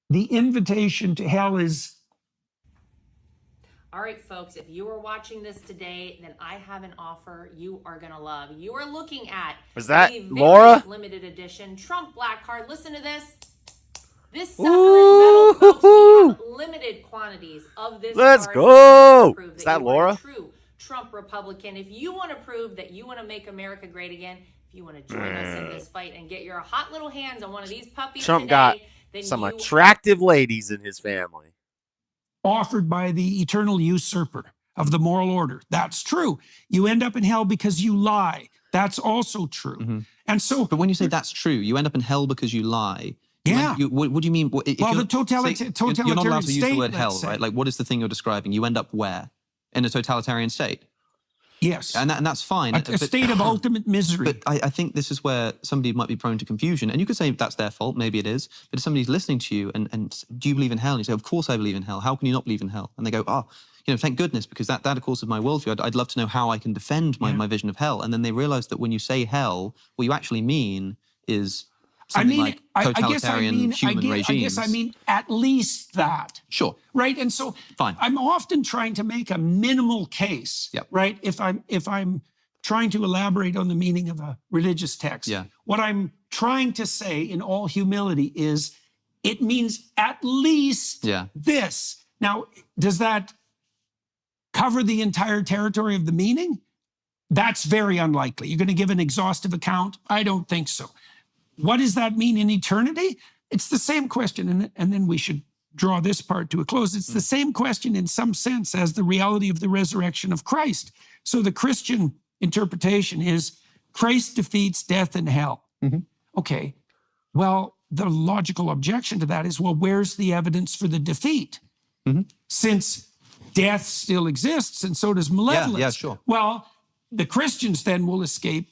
the invitation to hell is. All right, folks, if you are watching this today, then I have an offer you are going to love. You are looking at the Laura? limited edition Trump Black Card. Listen to this. This sucker is metal, folks. We have limited quantities of this Let's card. go. Is that Laura? True Trump Republican. If you want to prove that you want to make America great again, if you want to join us in this fight and get your hot little hands on one of these puppies Trump today, got then some attractive ladies in his family. Offered by the eternal usurper of the moral order. That's true. You end up in hell because you lie. That's also true. Mm-hmm. And so, but when you say that's true, you end up in hell because you lie. Yeah. What do you mean? The totalitarian you're not allowed to use state, the word hell, say. right? Like, what is the thing you're describing? You end up where? In a totalitarian state. Yes. And that's fine. A state of ultimate misery. But I think this is where somebody might be prone to confusion. And you could say that's their fault. Maybe it is. But if somebody's listening to you and do you believe in hell? And you say, of course I believe in hell. How can you not believe in hell? And they go, thank goodness, because that of course is my worldview. I'd love to know how I can defend my vision of hell. And then they realize that when you say hell, what you actually mean is something like totalitarian human regimes. I guess I mean at least that. Sure. Right? And so fine. I'm often trying to make a minimal case, right? If I'm trying to elaborate on the meaning of a religious text. Yeah. What I'm trying to say in all humility is it means at least this. Now, does that cover the entire territory of the meaning? That's very unlikely. You're going to give an exhaustive account? I don't think so. What does that mean in eternity? It's the same question, and then we should draw this part to a close. It's the same question in some sense as the reality of the resurrection of Christ. So the Christian interpretation is Christ defeats death and hell. Mm-hmm. Okay, well, the logical objection to that is, well, where's the evidence for the defeat? Mm-hmm. Since death still exists and so does malevolence. Yeah, sure. Well, the Christians then will escape,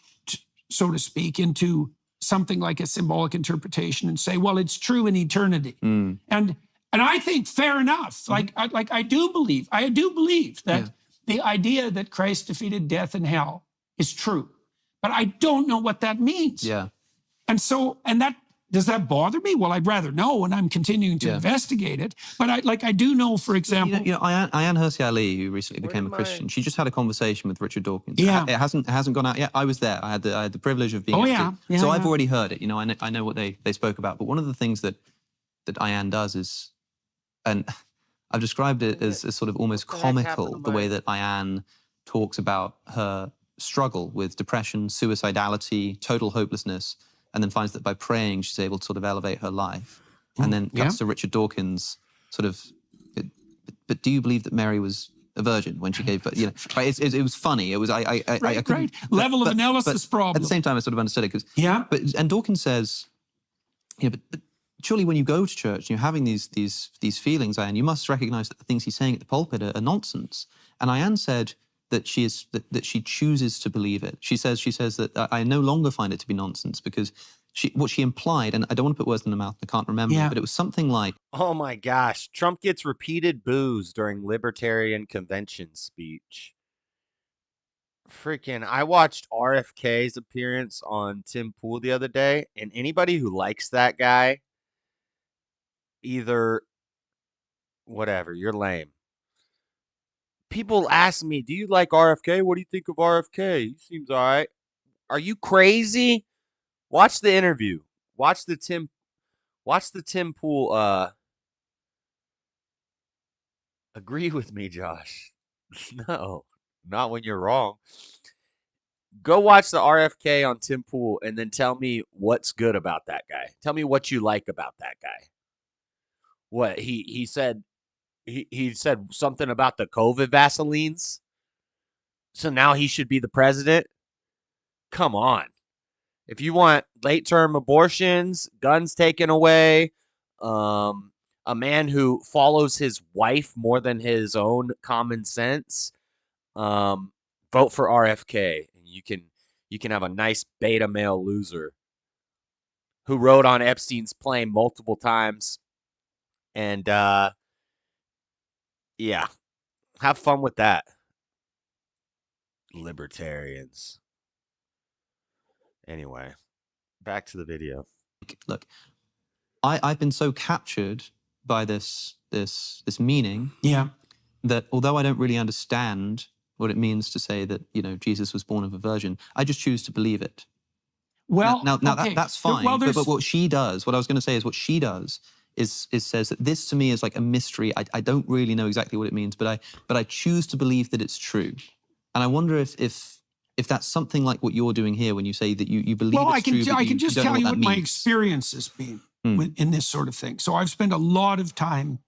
so to speak, into something like a symbolic interpretation and say, well, it's true in eternity. Mm. And I think fair enough. I do believe that the idea that Christ defeated death and hell is true. But I don't know what that means. Yeah. And that does that bother me? Well, I'd rather know, and I'm continuing to investigate it. But I do know, for example, Ayaan Hirsi Ali, who recently became a Christian, she just had a conversation with Richard Dawkins. Yeah. It hasn't gone out yet. I was there. I had the privilege of being. I've already heard it. I know what they spoke about. But one of the things that Ayaan does is, and I've described it as sort of almost comical, the way that Ayaan talks about her struggle with depression, suicidality, total hopelessness, and then finds that by praying, she's able to sort of elevate her life. And then cuts to Richard Dawkins, sort of, but do you believe that Mary was a virgin when she gave birth? It was funny. It was, I couldn't. Right. Level of analysis problem. At the same time, I sort of understood it because, and Dawkins says, but surely when you go to church and you're having these feelings, Ayaan, you must recognize that the things he's saying at the pulpit are nonsense. And Ayaan said that she chooses to believe it. She says that I no longer find it to be nonsense because what she implied, and I don't want to put words in her mouth, I can't remember, but it was something like, oh my gosh, Trump gets repeated boos during Libertarian Convention speech. Freaking, I watched RFK's appearance on Tim Pool the other day, and anybody who likes that guy, either, whatever, you're lame. People ask me, do you like RFK? What do you think of RFK? He seems all right. Are you crazy? Watch the interview. Watch the Tim Pool agree with me, Josh. No, not when you're wrong. Go watch the RFK on Tim Pool and then tell me what's good about that guy. Tell me what you like about that guy. What he said he said something about the COVID Vaselines. So now he should be the president? Come on. If you want late-term abortions, guns taken away, a man who follows his wife more than his own common sense, vote for RFK. You can have a nice beta male loser who rode on Epstein's plane multiple times. And yeah, have fun with that. Libertarians. Anyway, back to the video. Look, I've been so captured by this meaning, that although I don't really understand what it means to say that, you know, Jesus was born of a virgin, I just choose to believe it. Well, now okay. that's fine. Well, but what she does, what I was going to say is what she does is says that this to me is like a mystery. I don't really know exactly what it means, but I choose to believe that it's true. And I wonder if that's something like what you're doing here when you say that you believe it's true. I can just tell you what my experience has been in this sort of thing. So I've spent a lot of time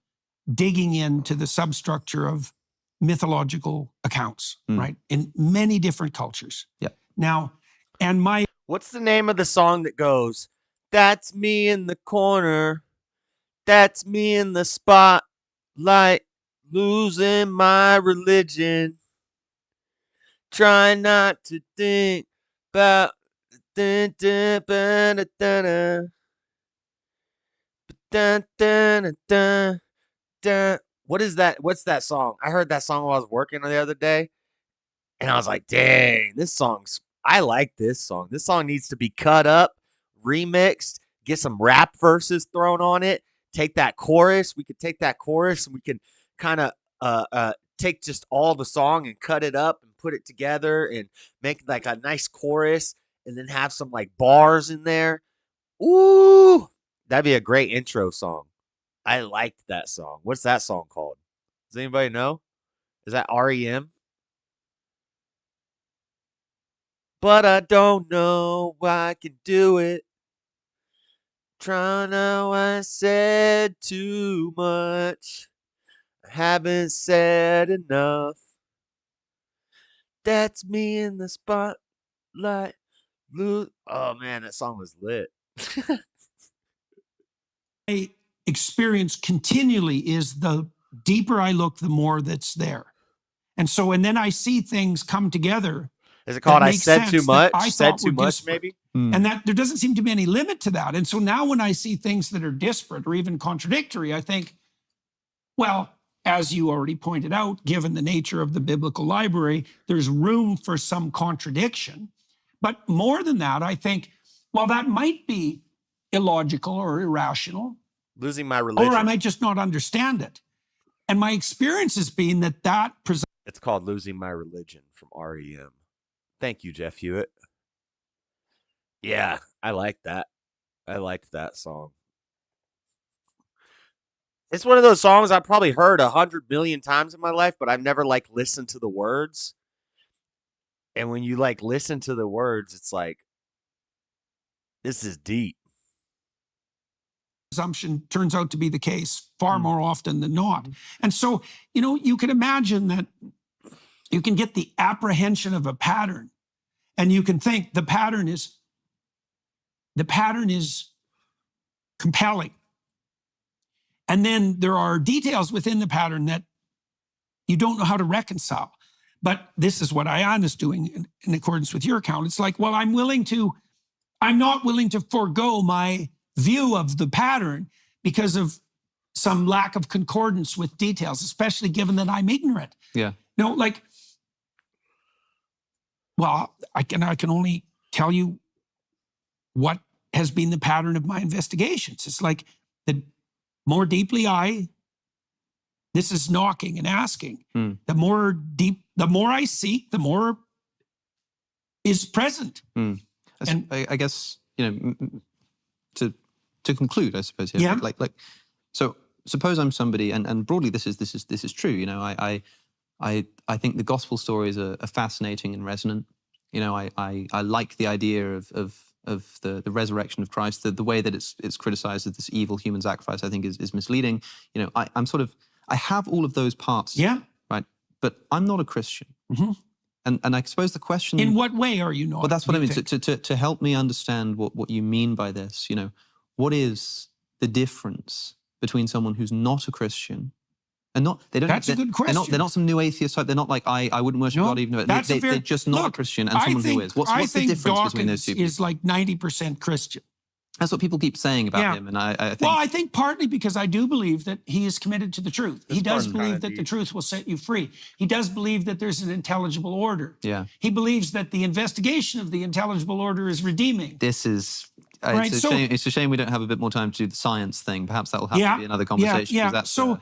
digging into the substructure of mythological accounts, right? In many different cultures. Yeah. Now, what's the name of the song that goes, "That's me in the corner, that's me in the spotlight, losing my religion, trying not to think about what is that? What's that song? I heard that song while I was working the other day, and I was like, dang, I like this song. This song needs to be cut up, remixed, get some rap verses thrown on it, take that chorus. We could take that chorus and we can kind of take just all the song and cut it up and put it together and make like a nice chorus and then have some like bars in there. Ooh, that'd be a great intro song. I liked that song. What's that song called? Does anybody know? Is that REM? But I don't know why I can do it. Trying now, I said too much. I haven't said enough. That's me in the spotlight. Oh man, that song was lit. my experience continually is the deeper I look, the more that's there. And then I see things come together. Is it called I Said Too Much? I said too much, disparate. Maybe? And that there doesn't seem to be any limit to that. And so now when I see things that are disparate or even contradictory, I think, well, as you already pointed out, given the nature of the biblical library, there's room for some contradiction. But more than that, I think, well, that might be illogical or irrational. Losing my religion. Or I might just not understand it. And my experience has been that it's called Losing My Religion from REM. Thank you, Jeff Hewitt. Yeah, I like that. I liked that song. It's one of those songs I've probably heard 100 million times in my life, but I've never like listened to the words. And when you like listen to the words, it's like, this is deep. Assumption turns out to be the case far more often than not. And so, you know, you can imagine that you can get the apprehension of a pattern and you can think the pattern is compelling. And then there are details within the pattern that you don't know how to reconcile. But this is what Ayan is doing in accordance with your account. It's like, well, I'm not willing to forego my view of the pattern because of some lack of concordance with details, especially given that I'm ignorant. Yeah. No, like, well, I can only tell you what has been the pattern of my investigations. It's like the more deeply I This is knocking and asking. The more I seek, the more is present. And I guess, to conclude, I suppose here. Yeah. So suppose I'm somebody, and broadly this is true. I think the gospel stories are fascinating and resonant. I like the idea of the resurrection of Christ. The way that it's criticized as this evil human sacrifice, I think is misleading. I have all of those parts. Yeah. Right. But I'm not a Christian. And I suppose the question... In what way are you not? Well, that's what I mean. To help me understand what you mean by this, what is the difference between someone who's not a Christian and not... That's a good question. They're not some new atheist type. They're not like, I wouldn't worship God even though... They're just not a Christian, and someone who is. What's the difference between those two people? Is like 90% Christian. That's what people keep saying about him, and I think... Well, I think partly because I do believe that he is committed to the truth. He does believe that the truth will set you free. He does believe that there's an intelligible order. Yeah. He believes that the investigation of the intelligible order is redeeming. This is... Right, it's a shame we don't have a bit more time to do the science thing. Perhaps that will have to be another conversation. Yeah. So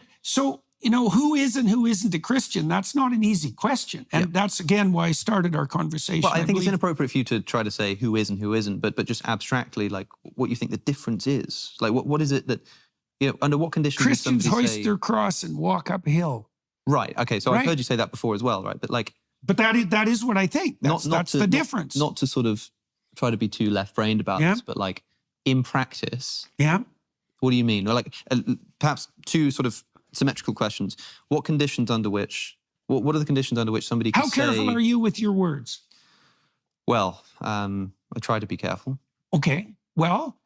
who is and who isn't a Christian? That's not an easy question. And that's, again, why I started our conversation. Well, I think it's inappropriate for you to try to say who is and who isn't, but just abstractly, like, what you think the difference is. Like, what is it that, under what conditions Christians does somebody hoist their cross and walk uphill. Right, okay, so I've heard you say that before as well, right? But that is what I think. That's the difference. Not to sort of try to be too left-brained about this, but like, in practice, what do you mean? Or like, perhaps two sort of symmetrical questions. What are the conditions under which somebody can say... How careful are you with your words? Well, I try to be careful. Okay. Well,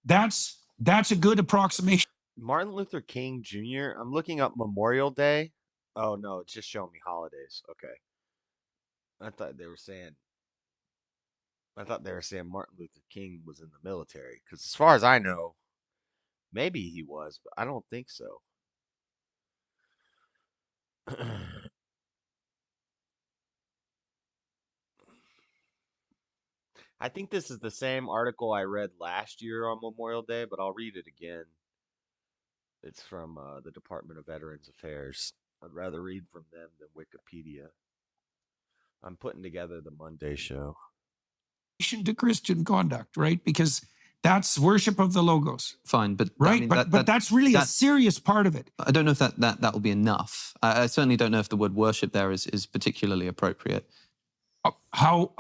that's a good approximation. Martin Luther King Jr. I'm looking up Memorial Day. Oh, no, it's just showing me holidays. Okay. I thought they were saying Martin Luther King was in the military. Because as far as I know, maybe he was, but I don't think so. I think this is the same article I read last year on Memorial Day, but I'll read it again. It's from the Department of Veterans Affairs. I'd rather read from them than Wikipedia. I'm putting together the Monday show. To Christian conduct, right? Because that's worship of the logos. Fine, but right, I mean, but that's really a serious part of it. I don't know if that will be enough. I certainly don't know if the word worship there is particularly appropriate. How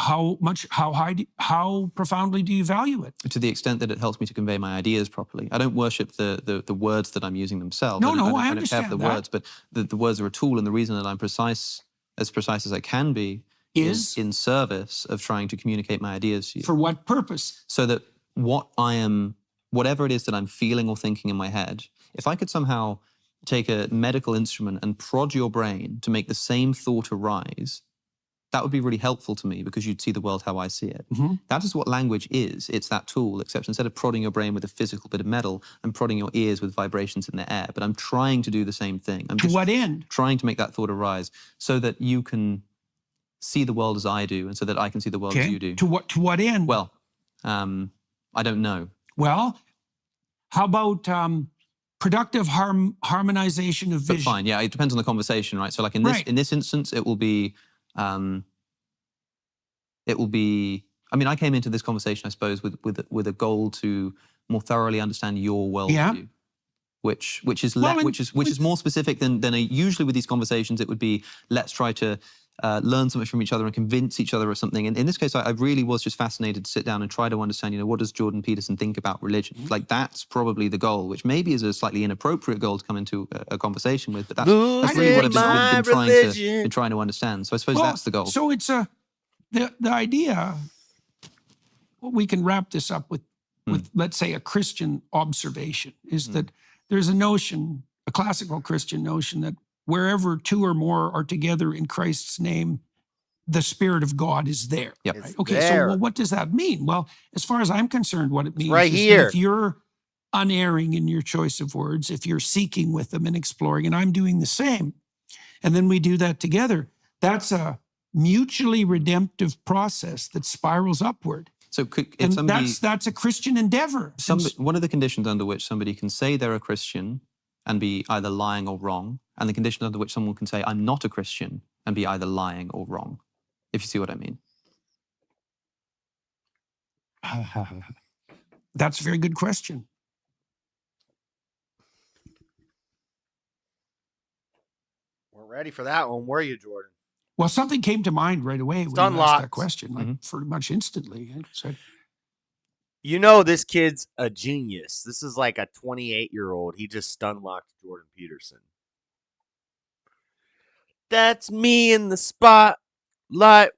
profoundly do you value it? To the extent that it helps me to convey my ideas properly. I don't worship the words that I'm using themselves. No, I understand don't care for the words, but the words are a tool, and the reason that I'm precise as I can be is in service of trying to communicate my ideas to you. For what purpose? So that whatever it is that I'm feeling or thinking in my head, if I could somehow take a medical instrument and prod your brain to make the same thought arise, that would be really helpful to me because you'd see the world how I see it. That is what language is. It's that tool, except instead of prodding your brain with a physical bit of metal, I'm prodding your ears with vibrations in the air. But I'm trying to do the same thing. To what end? Trying to make that thought arise so that you can see the world as I do and so that I can see the world as you do. To what end? Well, I don't know. Well, how about productive harmonization of vision? But fine, yeah, it depends on the conversation, right? So like in this instance, it will be, I mean, I came into this conversation, I suppose, with a goal to more thoroughly understand your worldview, which is more specific than usually with these conversations. It would be, let's try to learn something from each other and convince each other of something. And in this case, I really was just fascinated to sit down and try to understand, what does Jordan Peterson think about religion? Like, that's probably the goal, which maybe is a slightly inappropriate goal to come into a conversation with, but that's really what I've been trying to understand. So I suppose that's the goal. So it's the idea, we can wrap this up with let's say, a Christian observation, is that there's a notion, a classical Christian notion, that wherever two or more are together in Christ's name, the Spirit of God is there. Yep. Right? Okay, so what does that mean? Well, as far as I'm concerned, what it means right is here. That if you're unerring in your choice of words, if you're seeking with them and exploring, and I'm doing the same, and then we do that together, that's a mutually redemptive process that spirals upward. So that's a Christian endeavor. One of the conditions under which somebody can say they're a Christian and be either lying or wrong, and the condition under which someone can say, I'm not a Christian, and be either lying or wrong, if you see what I mean. That's a very good question. We're ready for that one, were you, Jordan? Well, something came to mind right away when you asked that question, like pretty much instantly. So, you know this kid's a genius. This is like a 28-year-old. He just stun-locked Jordan Peterson. That's me in the spotlight.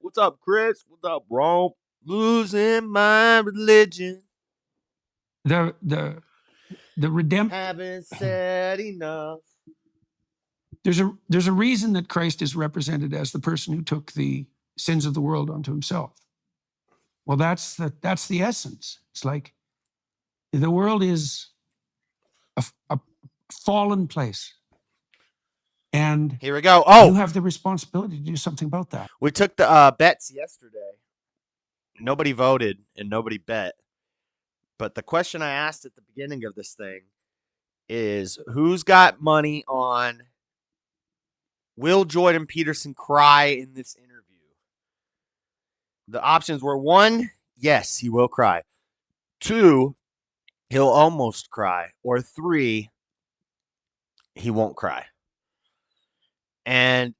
What's up, Chris? What's up, bro? Losing my religion. The redemption. Haven't said enough. There's a reason that Christ is represented as the person who took the sins of the world onto himself. Well, that's the essence. It's like the world is a fallen place. And here we go. Oh, you have the responsibility to do something about that. We took the bets yesterday. Nobody voted and nobody bet. But the question I asked at the beginning of this thing is, who's got money on will Jordan Peterson cry in this interview? The options were 1, yes, he will cry. 2, he'll almost cry. Or 3, he won't cry. And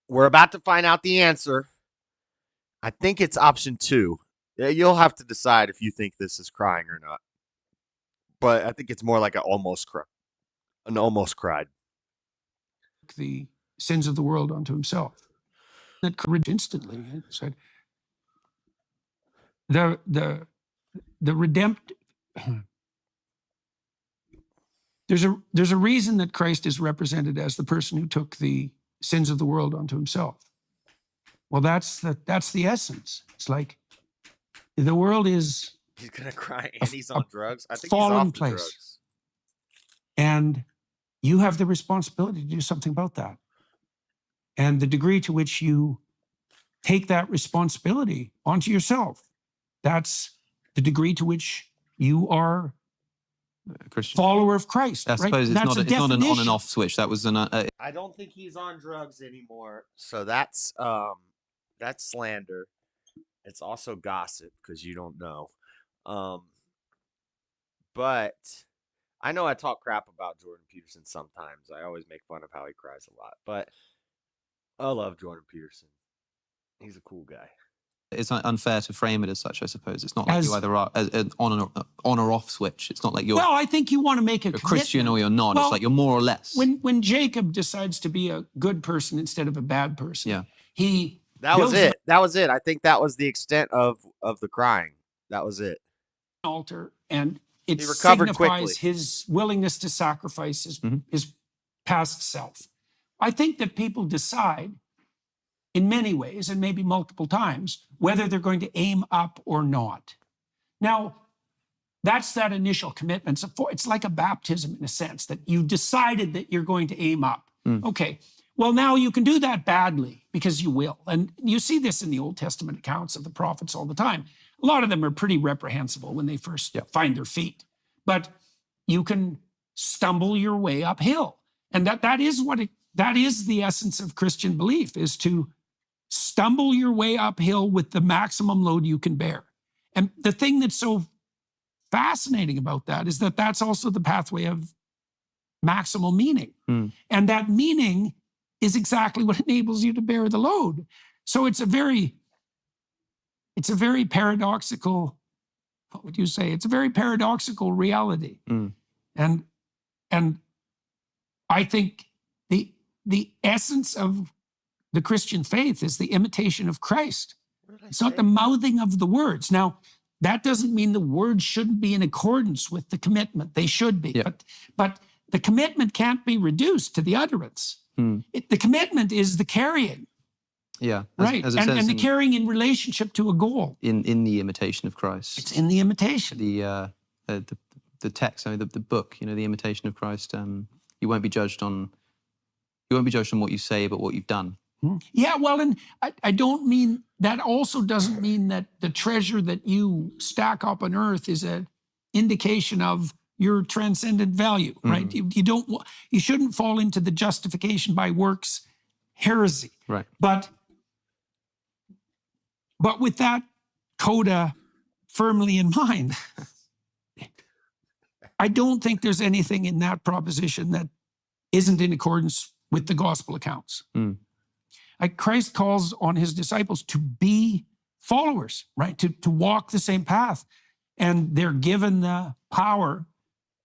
we're about to find out the answer. I think it's option 2. You'll have to decide if you think this is crying or not. But I think it's more like an almost cried. The sins of the world onto himself. That courage instantly. It said the redemptive. There's a reason that Christ is represented as the person who took the sins of the world onto himself. Well, that's the essence. It's like the world is. He's gonna cry and he's on drugs. I think fallen he's off the place. Drugs. And you have the responsibility to do something about that. And the degree to which you take that responsibility onto yourself, that's the degree to which you are a Christian follower of Christ. I suppose it's not an on and off switch. That was an. I don't think he's on drugs anymore. So that's slander. It's also gossip because you don't know. But I know I talk crap about Jordan Peterson sometimes. I always make fun of how he cries a lot. But I love Jordan Peterson. He's a cool guy. It's unfair to frame it as such, I suppose. It's not like you either are an on or off switch. It's not like you're. Well, I think you want to make a Christian or you're not. Well, it's like you're more or less. When Jacob decides to be a good person instead of a bad person, that was it. That was it. I think that was the extent of the crying. That was it. Altar, and it signifies quickly his willingness to sacrifice his past self. I think that people decide in many ways, and maybe multiple times, whether they're going to aim up or not. Now, that's that initial commitment. It's like a baptism in a sense, that you decided that you're going to aim up. Okay, well, now you can do that badly because you will. And you see this in the Old Testament accounts of the prophets all the time. A lot of them are pretty reprehensible when they first find their feet. But you can stumble your way uphill. And that is the essence of Christian belief, is to stumble your way uphill with the maximum load you can bear. And the thing that's so fascinating about that is that that's also the pathway of maximal meaning. And that meaning is exactly what enables you to bear the load. So it's a very paradoxical, what would you say? It's a very paradoxical reality. And I think the essence of the Christian faith is the imitation of Christ. It's not the mouthing of the words. Now, that doesn't mean the words shouldn't be in accordance with the commitment. They should be. But the commitment can't be reduced to the utterance. The commitment is the carrying. Right. And the carrying in relationship to a goal. In the imitation of Christ. It's in the imitation. The text, I mean, the book, the imitation of Christ. You won't be judged on what you say, but what you've done. Yeah, well, and I don't mean, that also doesn't mean that the treasure that you stack up on earth is an indication of your transcendent value, right? You shouldn't fall into the justification by works heresy. Right. But with that coda firmly in mind, I don't think there's anything in that proposition that isn't in accordance with the gospel accounts. Like Christ calls on his disciples to be followers, right? To walk the same path. And they're given the power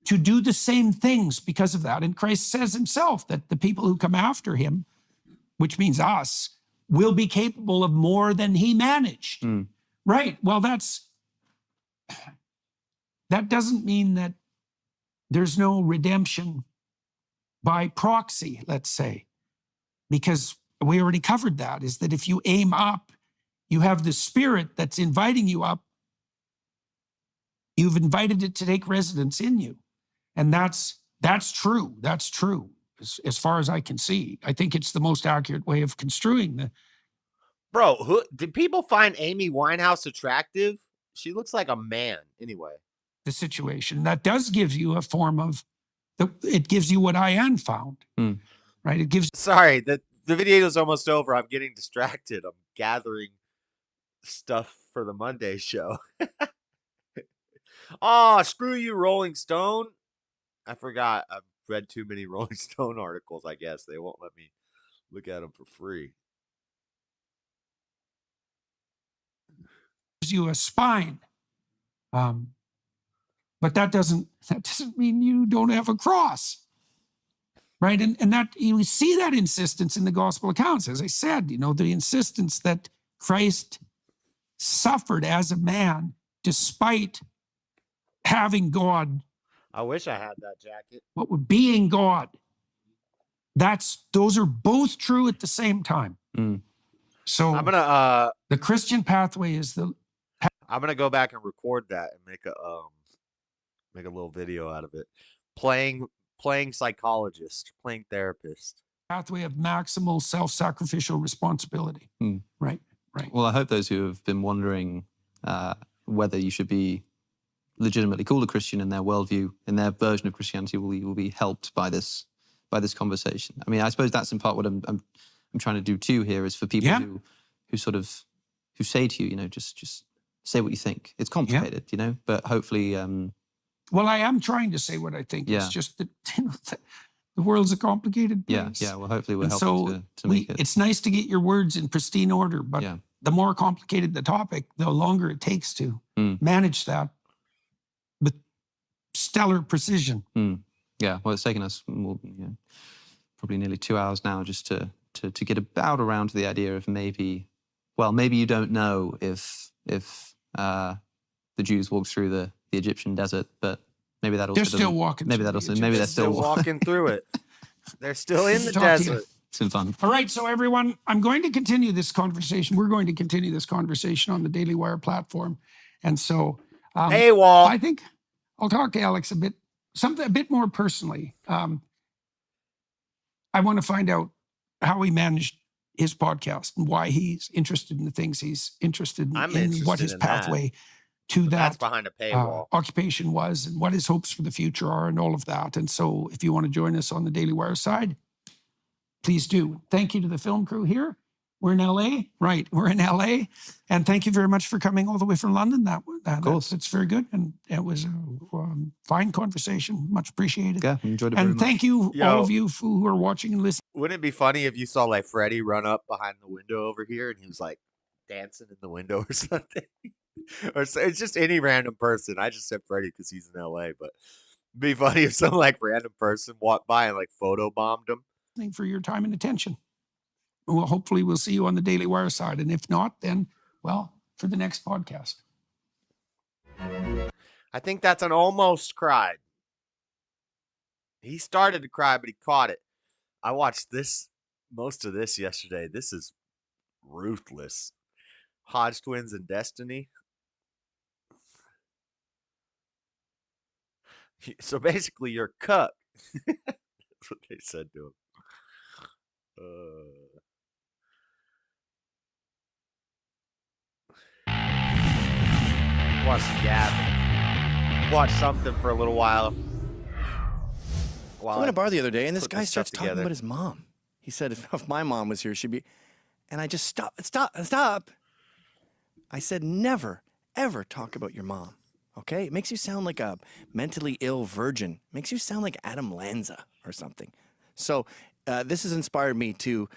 to do the same things because of that. And Christ says himself that the people who come after him, which means us, will be capable of more than he managed. Right. Well, that doesn't mean that there's no redemption by proxy, let's say, because we already covered that, is that if you aim up, you have the Spirit that's inviting you up. You've invited it to take residence in you. And that's true. That's true as far as I can see. I think it's the most accurate way of construing the... Bro, did people find Amy Winehouse attractive? She looks like a man anyway. The situation. That does give you a form of... It gives you what I found. Right? It gives... Sorry, the video is almost over. I'm getting distracted. I'm gathering stuff for the Monday show. Oh, screw you, Rolling Stone. I forgot. I've read too many Rolling Stone articles, I guess. They won't let me look at them for free. Gives you a spine. But that doesn't mean you don't have a cross. Right? And that you see that insistence in the gospel accounts. As I said, the insistence that Christ suffered as a man despite having God. I wish I had that jacket. What would being God? Those are both true at the same time. So I'm gonna the Christian pathway is I'm gonna go back and record that and make a little video out of it. Playing psychologist, playing therapist. Pathway of maximal self-sacrificial responsibility. Right. Well, I hope those who have been wondering whether you should be legitimately called a Christian in their worldview, in their version of Christianity, will be helped by this conversation. I mean, I suppose that's in part what I'm trying to do too here, is for people who say to you, just say what you think. It's complicated, but hopefully. Well, I am trying to say what I think. It's just that the world's a complicated place. Yeah. Well, hopefully we'll help to make it. It's nice to get your words in pristine order, but the more complicated the topic, the longer it takes to manage that with stellar precision. Yeah. Well, it's taken us probably nearly 2 hours now just to get about around to the idea of maybe you don't know if the Jews walked through the Egyptian desert, but maybe that also they're still walking. Maybe that also. Maybe they're still walking through it. They're still in the desert. It's been fun. All right, so everyone, I'm going to continue this conversation. We're going to continue this conversation on the Daily Wire platform, and so paywall. I think I'll talk to Alex a bit more personally. I want to find out how he managed his podcast and why he's interested in the things he's interested in, and what his pathway to that's behind a paywall occupation was, and what his hopes for the future are, and all of that. And so if you want to join us on the Daily Wire side, please do. Thank you to the film crew here. We're in LA. Right, we're in LA. And thank you very much for coming all the way from London. It's very good. And it was a fine conversation. Much appreciated. Yeah, enjoyed it very much. And thank you, all of you who are watching and listening. Wouldn't it be funny if you saw like Freddie run up behind the window over here and he was like dancing in the window or something? Or it's just any random person. I just said Freddie because he's in LA, but it'd be funny if some like random person walked by and like photobombed him. Thank you for your time and attention. Well, hopefully we'll see you on the Daily Wire side. And if not, then, well, for the next podcast. I think that's an almost cried. He started to cry, but he caught it. I watched most of this yesterday. This is ruthless. Hodge twins and Destiny. So basically, you're a cuck. That's what they said to him. Watch Gavin. watch something for a little while. I went to a bar the other day, and this guy starts talking about his mom. He said, if my mom was here, she'd be... And I just stop. I said, never, ever talk about your mom, okay? It makes you sound like a mentally ill virgin. It makes you sound like Adam Lanza or something. So this has inspired me to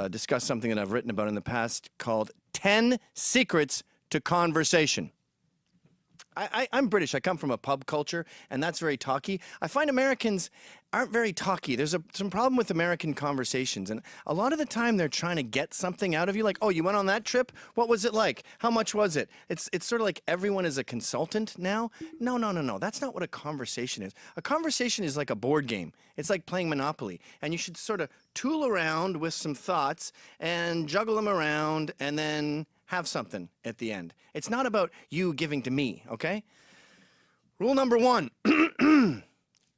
discuss something that I've written about in the past called 10 Secrets to Conversation. I'm British. I come from a pub culture, and that's very talky. I find Americans aren't very talky. There's some problem with American conversations, and a lot of the time they're trying to get something out of you, like, oh, you went on that trip? What was it like? How much was it? It's sort of like everyone is a consultant now. No. That's not what a conversation is. A conversation is like a board game. It's like playing Monopoly, and you should sort of tool around with some thoughts and juggle them around, and then have something at the end. It's not about you giving to me, okay? Rule number 1,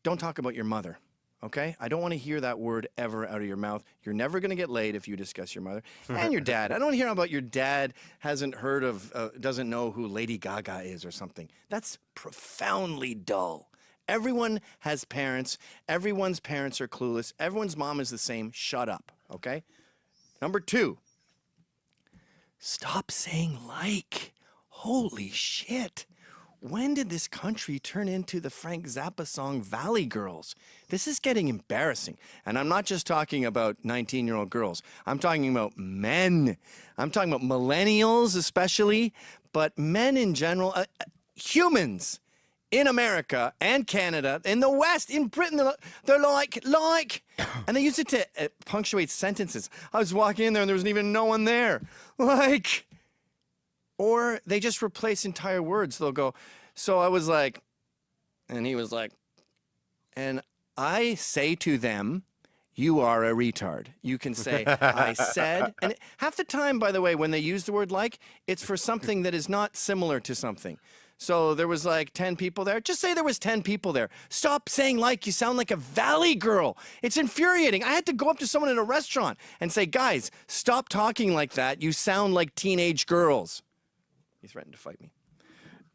don't talk about your mother, okay? I don't want to hear that word ever out of your mouth. You're never going to get laid if you discuss your mother. And your dad. I don't want to hear about your dad hasn't heard of, doesn't know who Lady Gaga is or something. That's profoundly dull. Everyone has parents. Everyone's parents are clueless. Everyone's mom is the same. Shut up, okay? Number 2, stop saying like. Holy shit. When did this country turn into the Frank Zappa song Valley Girls? This is getting embarrassing. And I'm not just talking about 19-year-old girls. I'm talking about men. I'm talking about millennials especially, but men in general, humans in America and Canada, in the West, in Britain, they're like, and they use it to punctuate sentences. I was walking in there and there wasn't even no one there. Like, or they just replace entire words. They'll go, so I was like, and he was like, and I say to them, you are a retard. You can say, I said, and half the time, by the way, when they use the word like, it's for something that is not similar to something. So there was like 10 people there. Just say there was 10 people there. Stop saying like. You sound like a valley girl. It's infuriating. I had to go up to someone in a restaurant and say, guys, stop talking like that. You sound like teenage girls. He threatened to fight me.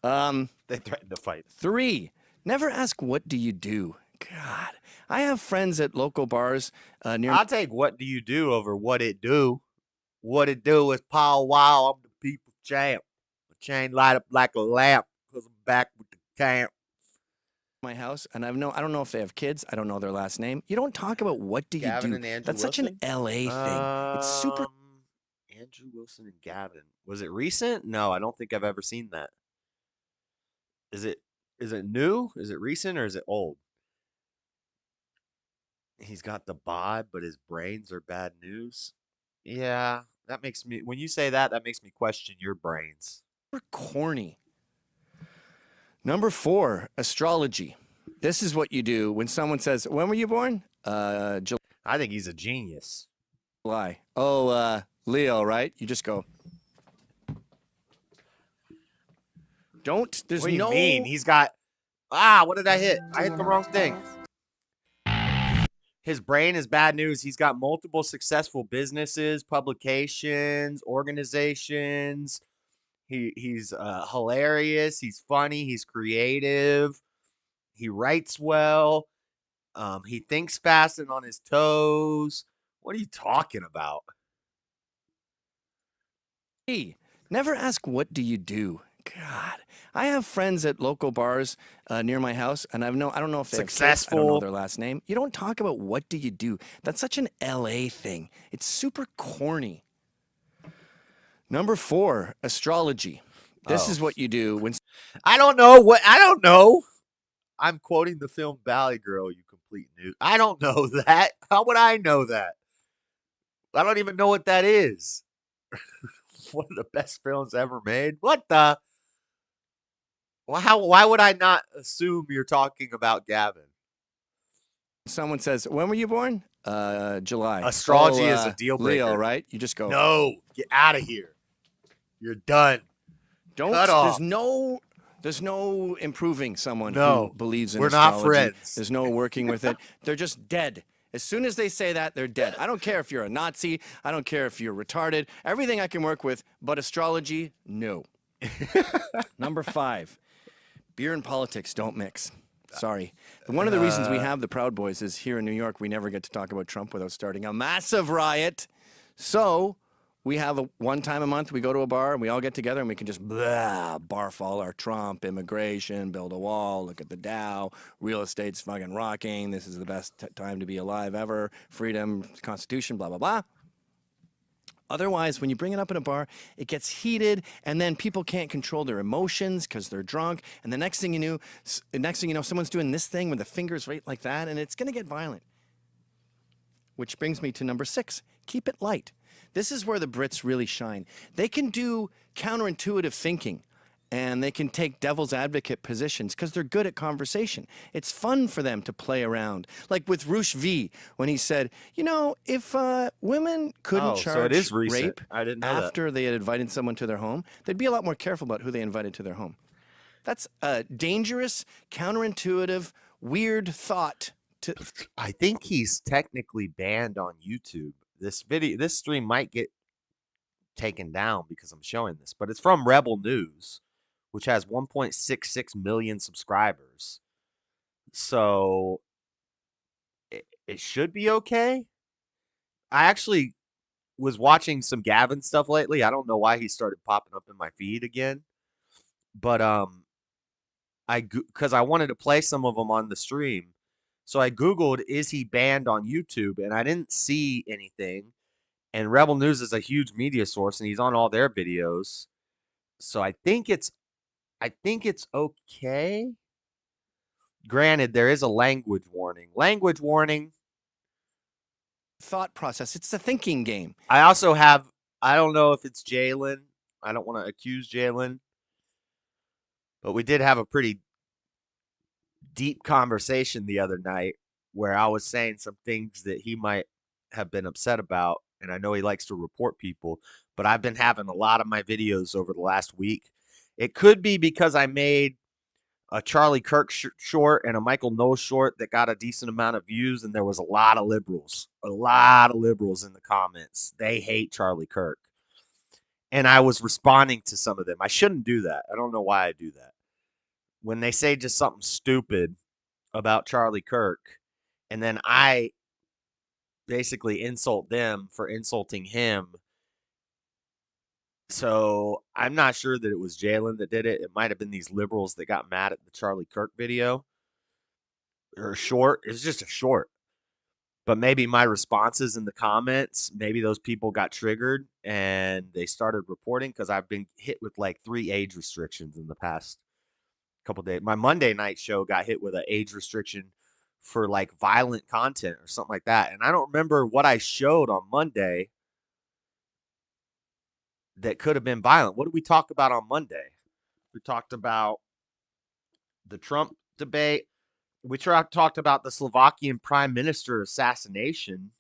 They threatened to fight. 3, never ask, what do you do? God, I have friends at local bars near... I'll take what do you do over what it do. What it do is Paul Wow. I'm the people's champ. My chain light up like a lamp. Because I'm back with the camp. My house, and I don't know if they have kids. I don't know their last name. You don't talk about what do you Gavin do. And Andrew That's Wilson? such an LA thing. It's super. Andrew Wilson and Gavin. Was it recent? No, I don't think I've ever seen that. Is it new? Is it recent or is it old? He's got the bod, but his brains are bad news. Yeah, that makes me, when you say that, that makes me question your brains. Super corny. Number 4, astrology. This is what you do when someone says, when were you born? July. I think he's a genius. Oh, Leo, right? You just go. Don't. There's what do you no. mean? He's got. What did I hit? I hit the wrong thing. His brain is bad news. He's got multiple successful businesses, publications, organizations. He's hilarious. He's funny. He's creative. He writes well. He thinks fast and on his toes. What are you talking about? Hey, never ask, what do you do? God, I have friends at local bars near my house, and I don't know if they have kids. I don't know their last name. You don't talk about what do you do. That's such an LA thing. It's super corny. Number 4, astrology. This is what you do when... I don't know. I'm quoting the film Valley Girl, you complete noob. I don't know that. How would I know that? I don't even know what that is. One of the best films ever made. What the? Why would I not assume you're talking about Gavin? Someone says, when were you born? July. Astrology is a deal breaker. Leo, right? You just go. No, get out of here. You're done. Don't. Cut off. There's no improving someone who believes in we're astrology. Not friends. There's no working with it. They're just dead. As soon as they say that, they're dead. I don't care if you're a Nazi. I don't care if you're retarded. Everything I can work with, but astrology, no. Number 5, Beer and politics don't mix. Sorry. One of the reasons we have the Proud Boys is here in New York, we never get to talk about Trump without starting a massive riot. So we have one time a month, we go to a bar and we all get together and we can just barf all our Trump, immigration, build a wall, look at the Dow, real estate's fucking rocking, this is the best time to be alive ever, freedom, Constitution, blah, blah, blah. Otherwise, when you bring it up in a bar, it gets heated, and then people can't control their emotions because they're drunk. And the next thing you know, someone's doing this thing with the fingers right like that, and it's going to get violent. Which brings me to number 6. Keep it light. This is where the Brits really shine. They can do counterintuitive thinking, and they can take devil's advocate positions because they're good at conversation. It's fun for them to play around. Like with Roosh V, when he said, you know, if women couldn't charge rape I didn't know after they had invited someone to their home, they'd be a lot more careful about who they invited to their home. That's a dangerous, counterintuitive, weird thought. I think he's technically banned on YouTube. This stream might get taken down because I'm showing this, but it's from Rebel News, which has 1.66 million subscribers. So it should be okay. I actually was watching some Gavin stuff lately. I don't know why he started popping up in my feed again. But because I wanted to play some of them on the stream. So I Googled, is he banned on YouTube? And I didn't see anything. And Rebel News is a huge media source, and he's on all their videos. So I think it's okay. Granted, there is a language warning. Language warning. Thought process. It's a thinking game. I also have, I don't know if it's Jalen. I don't want to accuse Jalen. But we did have a pretty deep conversation the other night where I was saying some things that he might have been upset about. And I know he likes to report people. But I've been having a lot of my videos over the last week. It could be because I made a Charlie Kirk short and a Michael Knowles short that got a decent amount of views, and there was a lot of liberals in the comments. They hate Charlie Kirk. And I was responding to some of them. I shouldn't do that. I don't know why I do that. When they say just something stupid about Charlie Kirk, and then I basically insult them for insulting him. So I'm not sure that it was Jalen that did it. It might have been these liberals that got mad at the Charlie Kirk video or short. It's just a short. But maybe my responses in the comments, maybe those people got triggered and they started reporting because I've been hit with like 3 age restrictions in the past couple days. My Monday night show got hit with an age restriction for like violent content or something like that. And I don't remember what I showed on Monday that could have been violent. What did we talk about on Monday? We talked about the Trump debate. We talked about the Slovakian prime minister assassination.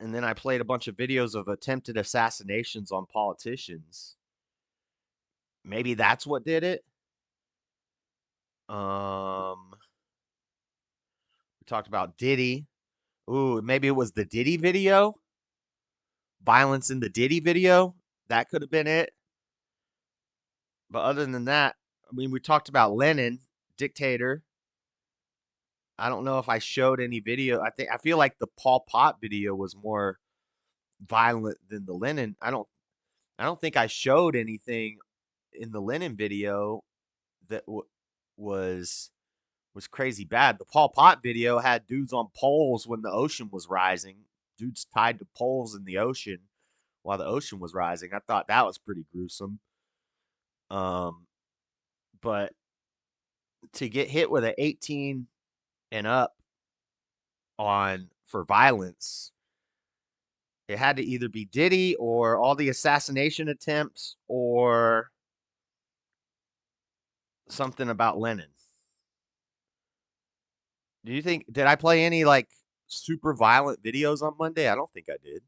And then I played a bunch of videos of attempted assassinations on politicians. Maybe that's what did it. We talked about Diddy. Ooh, maybe it was the Diddy video. Violence in the Diddy video. That could have been it. But other than that, I mean, we talked about Lenin, dictator. I don't know if I showed any video. I feel like the Pol Pot video was more violent than the Lenin. I don't think I showed anything in the Lenin video that was crazy bad. The Pol Pot video had dudes on poles when the ocean was rising. Dudes tied to poles in the ocean while the ocean was rising. I thought that was pretty gruesome. But to get hit with an 18 and up for violence, it had to either be Diddy or all the assassination attempts or something about Lenin. Did I play any like super violent videos on Monday? I don't think I did.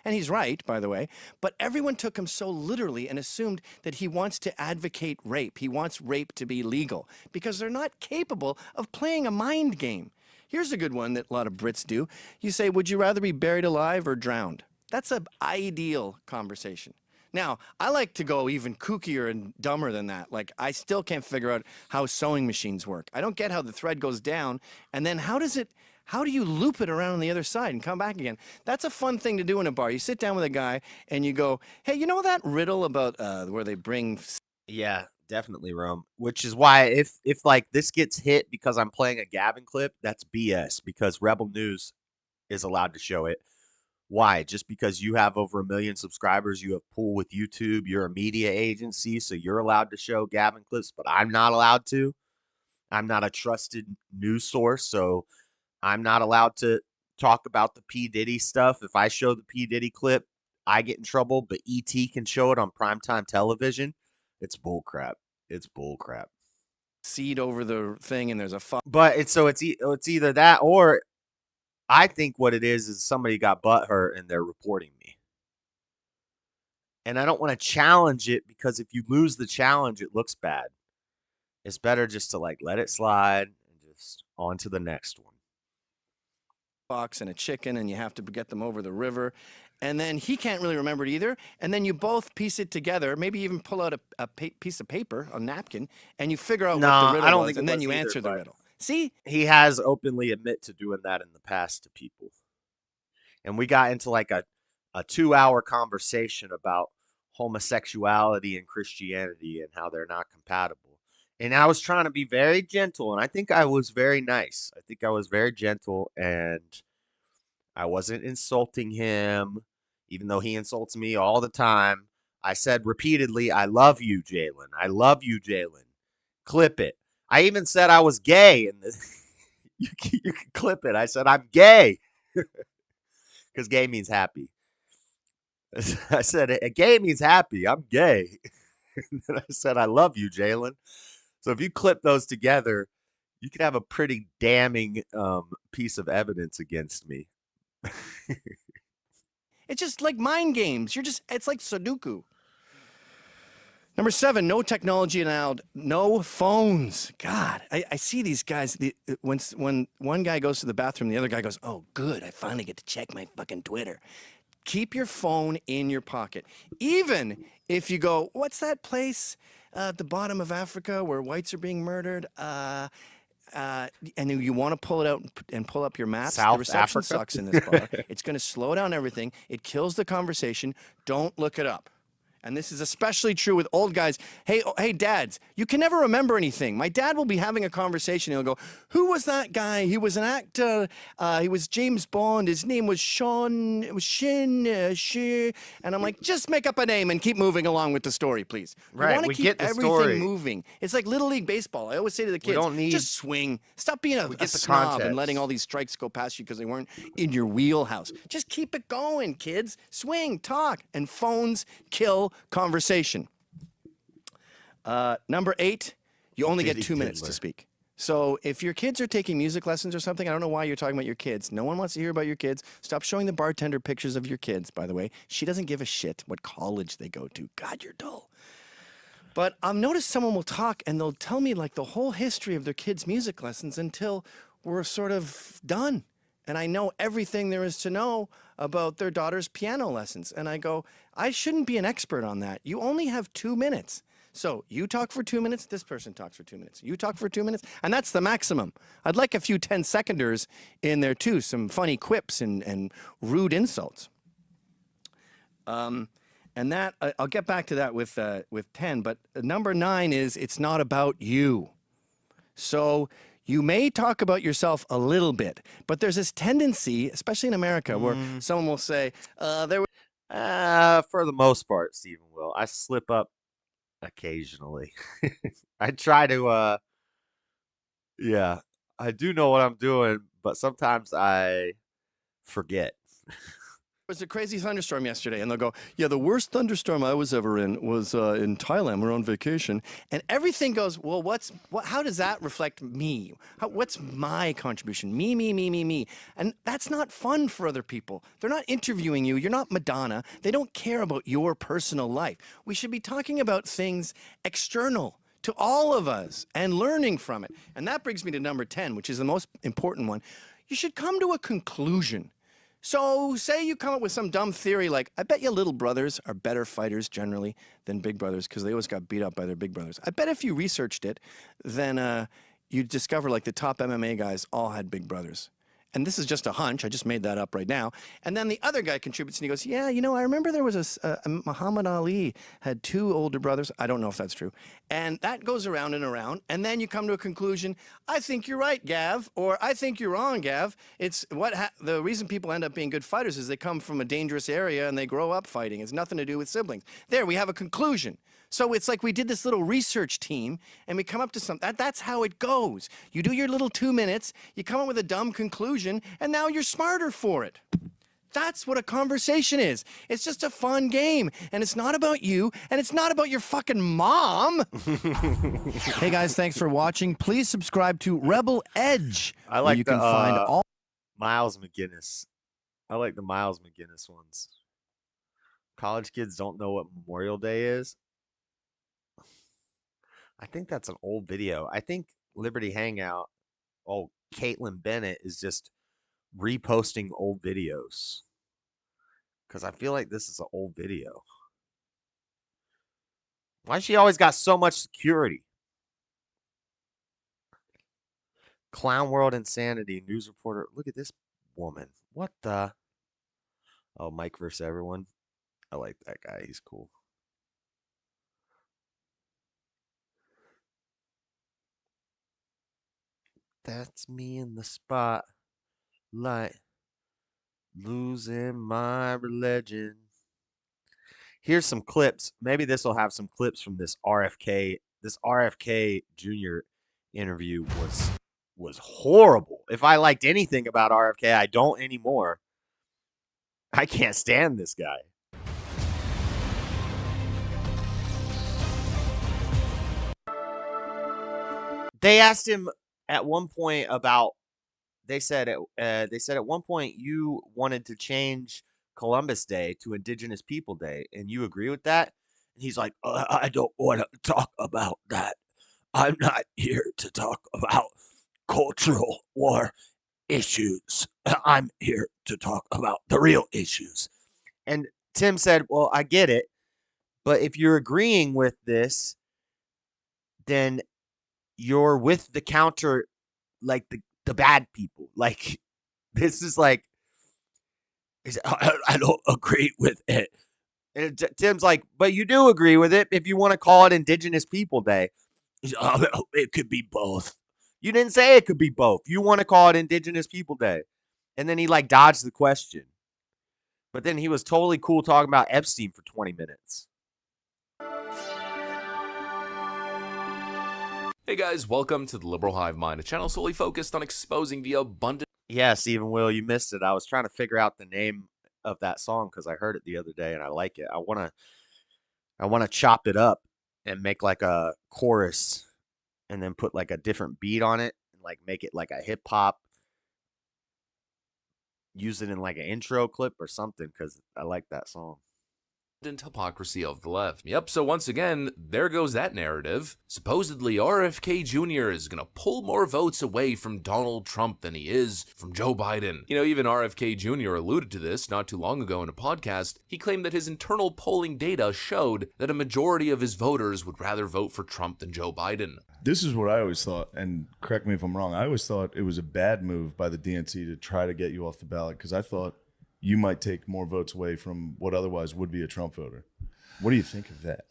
And he's right, by the way, but everyone took him so literally and assumed that he wants to advocate rape. He wants rape to be legal because they're not capable of playing a mind game. Here's a good one that a lot of Brits do. You say, would you rather be buried alive or drowned? That's an ideal conversation. Now, I like to go even kookier and dumber than that. Like, I still can't figure out how sewing machines work. I don't get how the thread goes down, and then how do you loop it around on the other side and come back again? That's a fun thing to do in a bar. You sit down with a guy and you go, hey, you know that riddle about where they bring... Yeah, definitely, Rome. Which is why if like this gets hit because I'm playing a Gavin clip, that's BS, because Rebel News is allowed to show it. Why? Just because you have over 1 million subscribers, you have pull with YouTube, you're a media agency, so you're allowed to show Gavin clips, but I'm not allowed to. I'm not a trusted news source, so I'm not allowed to talk about the P. Diddy stuff. If I show the P. Diddy clip, I get in trouble, but ET can show it on primetime television. It's bullcrap. It's bullcrap. Seed over the thing, and there's a... But it's either that, or I think what it is somebody got butthurt and they're reporting me. And I don't want to challenge it, because if you lose the challenge, it looks bad. It's better just to like let it slide and just on to the next one. Fox and a chicken, and you have to get them over the river. And then he can't really remember it either. And then you both piece it together, maybe even pull out a piece of paper, a napkin, and you figure out what the riddle I don't was, think and then you either, answer the riddle. See? He has openly admit to doing that in the past to people. And we got into like a 2-hour conversation about homosexuality and Christianity and how they're not compatible. And I was trying to be very gentle, and I think I was very nice. I think I was very gentle, and I wasn't insulting him, even though he insults me all the time. I said repeatedly, I love you, Jalen. I love you, Jalen. Clip it. I even said I was gay, and you can clip it. I said I'm gay, because gay means happy. I said gay means happy. I'm gay. And then I said I love you, Jalen. So if you clip those together, you could have a pretty damning piece of evidence against me. It's just like mind games. It's like Sudoku. Number 7, no technology allowed, no phones. God, I see these guys. When one guy goes to the bathroom, the other guy goes, oh, good, I finally get to check my fucking Twitter. Keep your phone in your pocket. Even if you go, what's that place at the bottom of Africa where whites are being murdered? And you want to pull it out and pull up your maps. South the reception Africa? sucks in this bar. It's going to slow down everything. It kills the conversation. Don't look it up. And this is especially true with old guys. Hey, dads, you can never remember anything. My dad will be having a conversation. He'll go, who was that guy? He was an actor. He was James Bond. His name was Sean. It was Shin. And I'm like, just make up a name and keep moving along with the story, please. Right, want to we keep get the everything story. moving. It's like Little League Baseball. I always say to the kids, just swing. Stop being a snob context. and letting all these strikes go past you because they weren't in your wheelhouse. Just keep it going, kids. Swing, talk, and phones kill conversation. Number 8, you only get 2 minutes to speak. So if your kids are taking music lessons or something, I don't know why you're talking about your kids. No one wants to hear about your kids. Stop showing the bartender pictures of your kids, by the way. She doesn't give a shit what college they go to. God, you're dull. But I've noticed someone will talk and they'll tell me like the whole history of their kids' music lessons until we're sort of done. And I know everything there is to know about their daughter's piano lessons. And I go, I shouldn't be an expert on that. You only have 2 minutes. So you talk for 2 minutes, this person talks for 2 minutes. You talk for 2 minutes, and that's the maximum. I'd like a few 10-seconders in there too, some funny quips and rude insults. And that, I'll get back to that with 10, but number 9 is it's not about you. So you may talk about yourself a little bit, but there's this tendency, especially in America, where someone will say, there was... For the most part, Stephen will. I slip up occasionally. I try to, yeah, I do know what I'm doing, but sometimes I forget. It was a crazy thunderstorm yesterday, and they'll go, yeah, the worst thunderstorm I was ever in was in Thailand. We're on vacation, and everything goes, well, how does that reflect me? What's my contribution? Me. And that's not fun for other people. They're not interviewing you. You're not Madonna. They don't care about your personal life. We should be talking about things external to all of us and learning from it. And that brings me to number 10, which is the most important one. You should come to a conclusion. So say you come up with some dumb theory like, I bet you little brothers are better fighters generally than big brothers because they always got beat up by their big brothers. I bet if you researched it, then you'd discover like the top MMA guys all had big brothers. And this is just a hunch. I just made that up right now. And then the other guy contributes and he goes, yeah, you know, I remember there was a Muhammad Ali had 2 older brothers. I don't know if that's true. And that goes around and around. And then you come to a conclusion. I think you're right, Gav. Or I think you're wrong, Gav. It's the reason people end up being good fighters is they come from a dangerous area and they grow up fighting. It's nothing to do with siblings. There, we have a conclusion. So it's like we did this little research team and we come up to something. That's how it goes. You do your little 2 minutes, you come up with a dumb conclusion, and now you're smarter for it. That's what a conversation is. It's just a fun game, and it's not about you, and it's not about your fucking mom. Hey guys, thanks for watching. Please subscribe to Rebel Edge. I like where you can find all Miles McGinnis. I like the Miles McGinnis ones. College kids don't know what Memorial Day is. I think that's an old video. I think Liberty Hangout, Caitlin Bennett is just reposting old videos. Because I feel like this is an old video. Why she always got so much security? Clown World Insanity, news reporter. Look at this woman. What the? Oh, Mike versus everyone. I like that guy. He's cool. That's me in the spotlight, losing my religion. Here's some clips. Maybe this will have some clips from this RFK. This RFK Jr. interview was horrible. If I liked anything about RFK, I don't anymore. I can't stand this guy. They asked him at one point about. They said at one point you wanted to change Columbus Day to Indigenous People Day, and you agree with that? And he's like, I don't want to talk about that. I'm not here to talk about cultural war issues. I'm here to talk about the real issues. And Tim said, well, I get it, but if you're agreeing with this, then you're with the counter, like the bad people. Like, this is like, I don't agree with it. And Tim's like, but you do agree with it if you want to call it Indigenous People Day. It could be both. You didn't say it could be both. You want to call it Indigenous People Day. And then he like dodged the question. But then he was totally cool talking about Epstein for 20 minutes. Hey guys, welcome to the Liberal Hive Mind, a channel solely focused on exposing the abundant... Yeah, Stephen Will, you missed it. I was trying to figure out the name of that song because I heard it the other day and I like it. I wanna chop it up and make like a chorus and then put like a different beat on it and like make it like a hip hop. Use it in like an intro clip or something because I like that song. Hypocrisy of the left. Yep, so once again, there goes that narrative. Supposedly, RFK Jr. is gonna pull more votes away from Donald Trump than he is from Joe Biden. You know, even RFK Jr. alluded to this not too long ago in a podcast. He claimed that his internal polling data showed that a majority of his voters would rather vote for Trump than Joe Biden. This is what I always thought, and correct me if I'm wrong, I always thought it was a bad move by the DNC to try to get you off the ballot because I thought you might take more votes away from what otherwise would be a Trump voter. What do you think of that?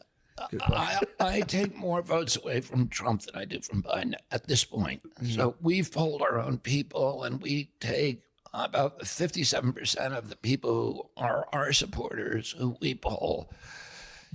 I take more votes away from Trump than I do from Biden at this point. Mm-hmm. So we've polled our own people, and we take about 57% of the people who are our supporters who we poll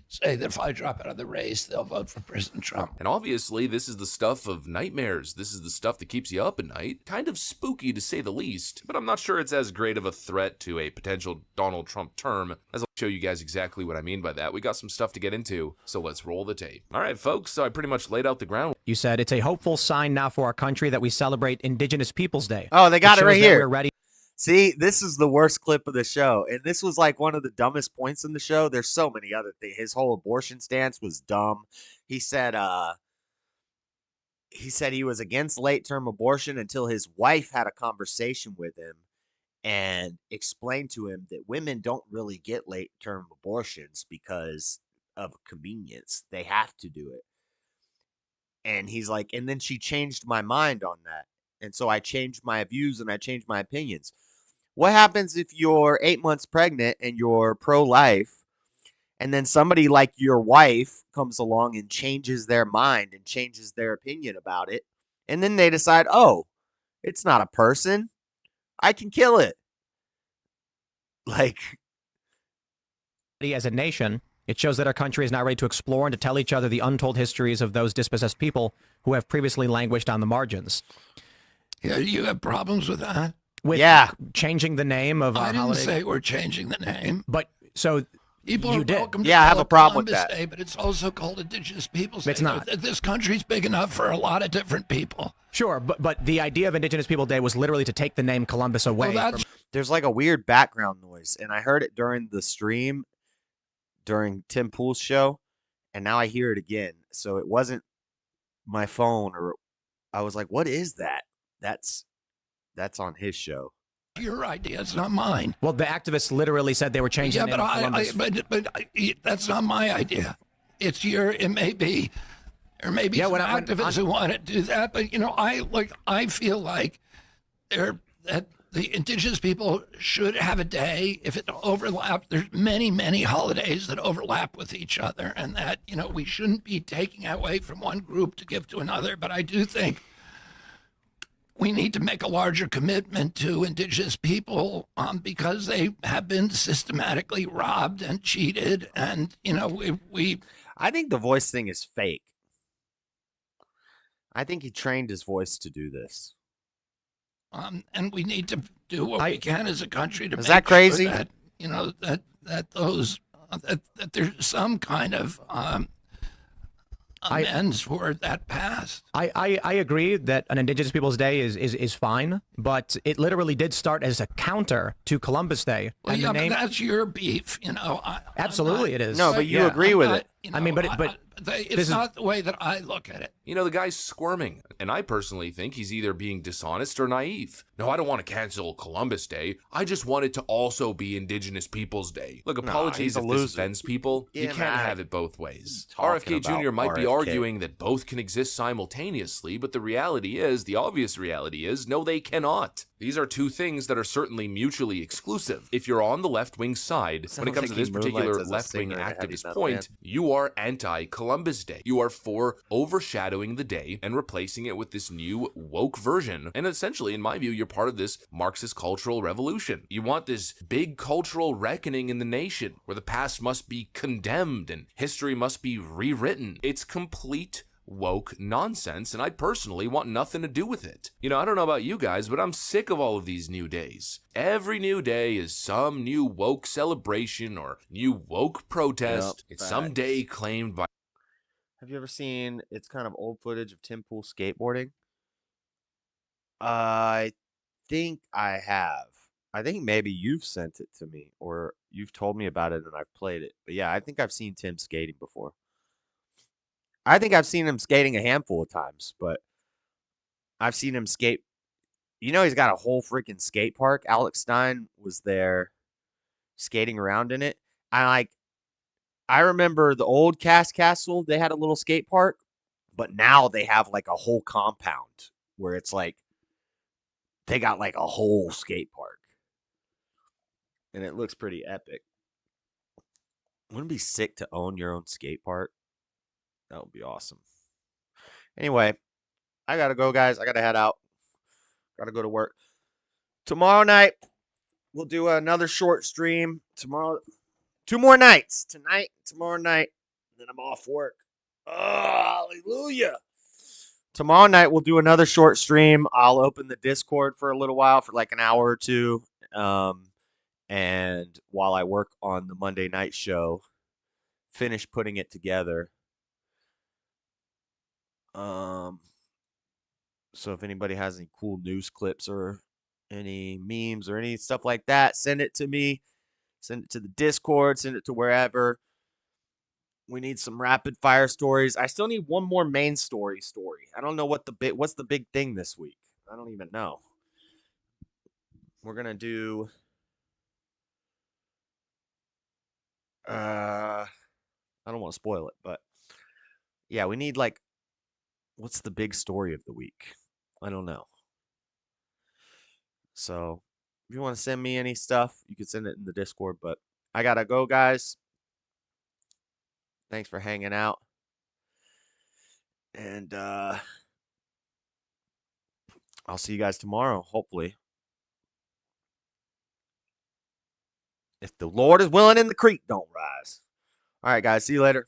say that if I drop out of the race, they'll vote for President Trump. And obviously, this is the stuff of nightmares. This is the stuff that keeps you up at night. Kind of spooky, to say the least, but I'm not sure it's as great of a threat to a potential Donald Trump term, as I'll show you guys exactly what I mean by that. We got some stuff to get into, so let's roll the tape. All right, folks, so I pretty much laid out the ground. You said it's a hopeful sign now for our country that we celebrate Indigenous Peoples Day. Oh, they got it right here. We're ready. See, this is the worst clip of the show, and this was like one of the dumbest points in the show. There's so many other things. His whole abortion stance was dumb. He said he was against late-term abortion until his wife had a conversation with him, and explained to him that women don't really get late-term abortions because of convenience. They have to do it. And he's like, and then she changed my mind on that. And so I changed my views and I changed my opinions. What happens if you're 8 months pregnant and you're pro-life, and then somebody like your wife comes along and changes their mind and changes their opinion about it, and then they decide, oh, it's not a person, I can kill it. Like, as a nation, it shows that our country is now ready to explore and to tell each other the untold histories of those dispossessed people who have previously languished on the margins. Yeah, you have problems with that? With changing the name of our holiday? I didn't say we're changing the name. But, so... People you are did. welcome to I have call a it problem with Columbus that. Day, but it's also called Indigenous Peoples Day. It's not. This country's big enough for a lot of different people. Sure, but the idea of Indigenous People Day was literally to take the name Columbus away. Well, there's like a weird background noise, and I heard it during the stream, during Tim Pool's show, and now I hear it again. So it wasn't my phone, or I was like, what is that? That's on his show. Your idea, it's not mine. Well, the activists literally said they were changing the name of Columbus. But that's not my idea. It's your, it may be, there may be some activists who want to do that, but I feel like that the indigenous people should have a day if it overlaps. There's many holidays that overlap with each other, and that we shouldn't be taking away from one group to give to another. But I do think we need to make a larger commitment to indigenous people because they have been systematically robbed and cheated. And, I think the voice thing is fake. I think he trained his voice to do this. And we need to do what we can as a country to is make that crazy? Sure that that there's some kind of amends for that past. I agree that an Indigenous Peoples Day is fine, but it literally did start as a counter to Columbus Day. Well, yeah, but that's your beef, Absolutely, it is. No, but you agree with it. I mean, but it's not the way that I look at it. The guy's squirming, and I personally think he's either being dishonest or naive. No, I don't want to cancel Columbus Day. I just want it to also be Indigenous Peoples Day. Look, apologies if this offends people. You can't have it both ways. RFK Jr. might be arguing that both can exist simultaneously, but the reality is, the obvious reality is, no, they cannot. These are two things that are certainly mutually exclusive. If you're on the left-wing side, when it comes to this particular left-wing activist point, you are anti-Columbus Day. You are for overshadowing the day and replacing it with this new woke version. And essentially, in my view, you're part of this Marxist cultural revolution. You want this big cultural reckoning in the nation where the past must be condemned and history must be rewritten. It's complete woke nonsense, and I personally want nothing to do with it. I don't know about you guys, but I'm sick of all of these new days. Every new day is some new woke celebration or new woke protest. It's some day claimed by... Have you ever seen, it's kind of old footage of Tim Pool skateboarding? I think I have. I think maybe you've sent it to me, or you've told me about it and I've played it. But yeah, I think I've seen Tim skating before. I think I've seen him skating a handful of times, but I've seen him skate. He's got a whole freaking skate park. Alex Stein was there skating around in it. I remember the old Castle, they had a little skate park, but now they have like a whole compound where it's like they got like a whole skate park. And it looks pretty epic. Wouldn't it be sick to own your own skate park? That would be awesome. Anyway, I gotta go, guys. I gotta head out. Gotta go to work. Tomorrow night, we'll do another short stream. Tomorrow, 2 more nights. Tonight, tomorrow night. Then I'm off work. Oh, hallelujah. Tomorrow night, we'll do another short stream. I'll open the Discord for a little while, for like an hour or two. And while I work on the Monday night show, finish putting it together. So if anybody has any cool news clips or any memes or any stuff like that, send it to me. Send it to the Discord. Send it to wherever. We need some rapid fire stories. I still need one more main story. I don't know what's the big thing this week. I don't even know. we're going to do I don't want to spoil it, but yeah, we need like what's the big story of the week? I don't know. So, if you want to send me any stuff, you can send it in the Discord, but I got to go, guys. Thanks for hanging out. And I'll see you guys tomorrow, hopefully. If the Lord is willing and the creek don't rise. All right, guys. See you later.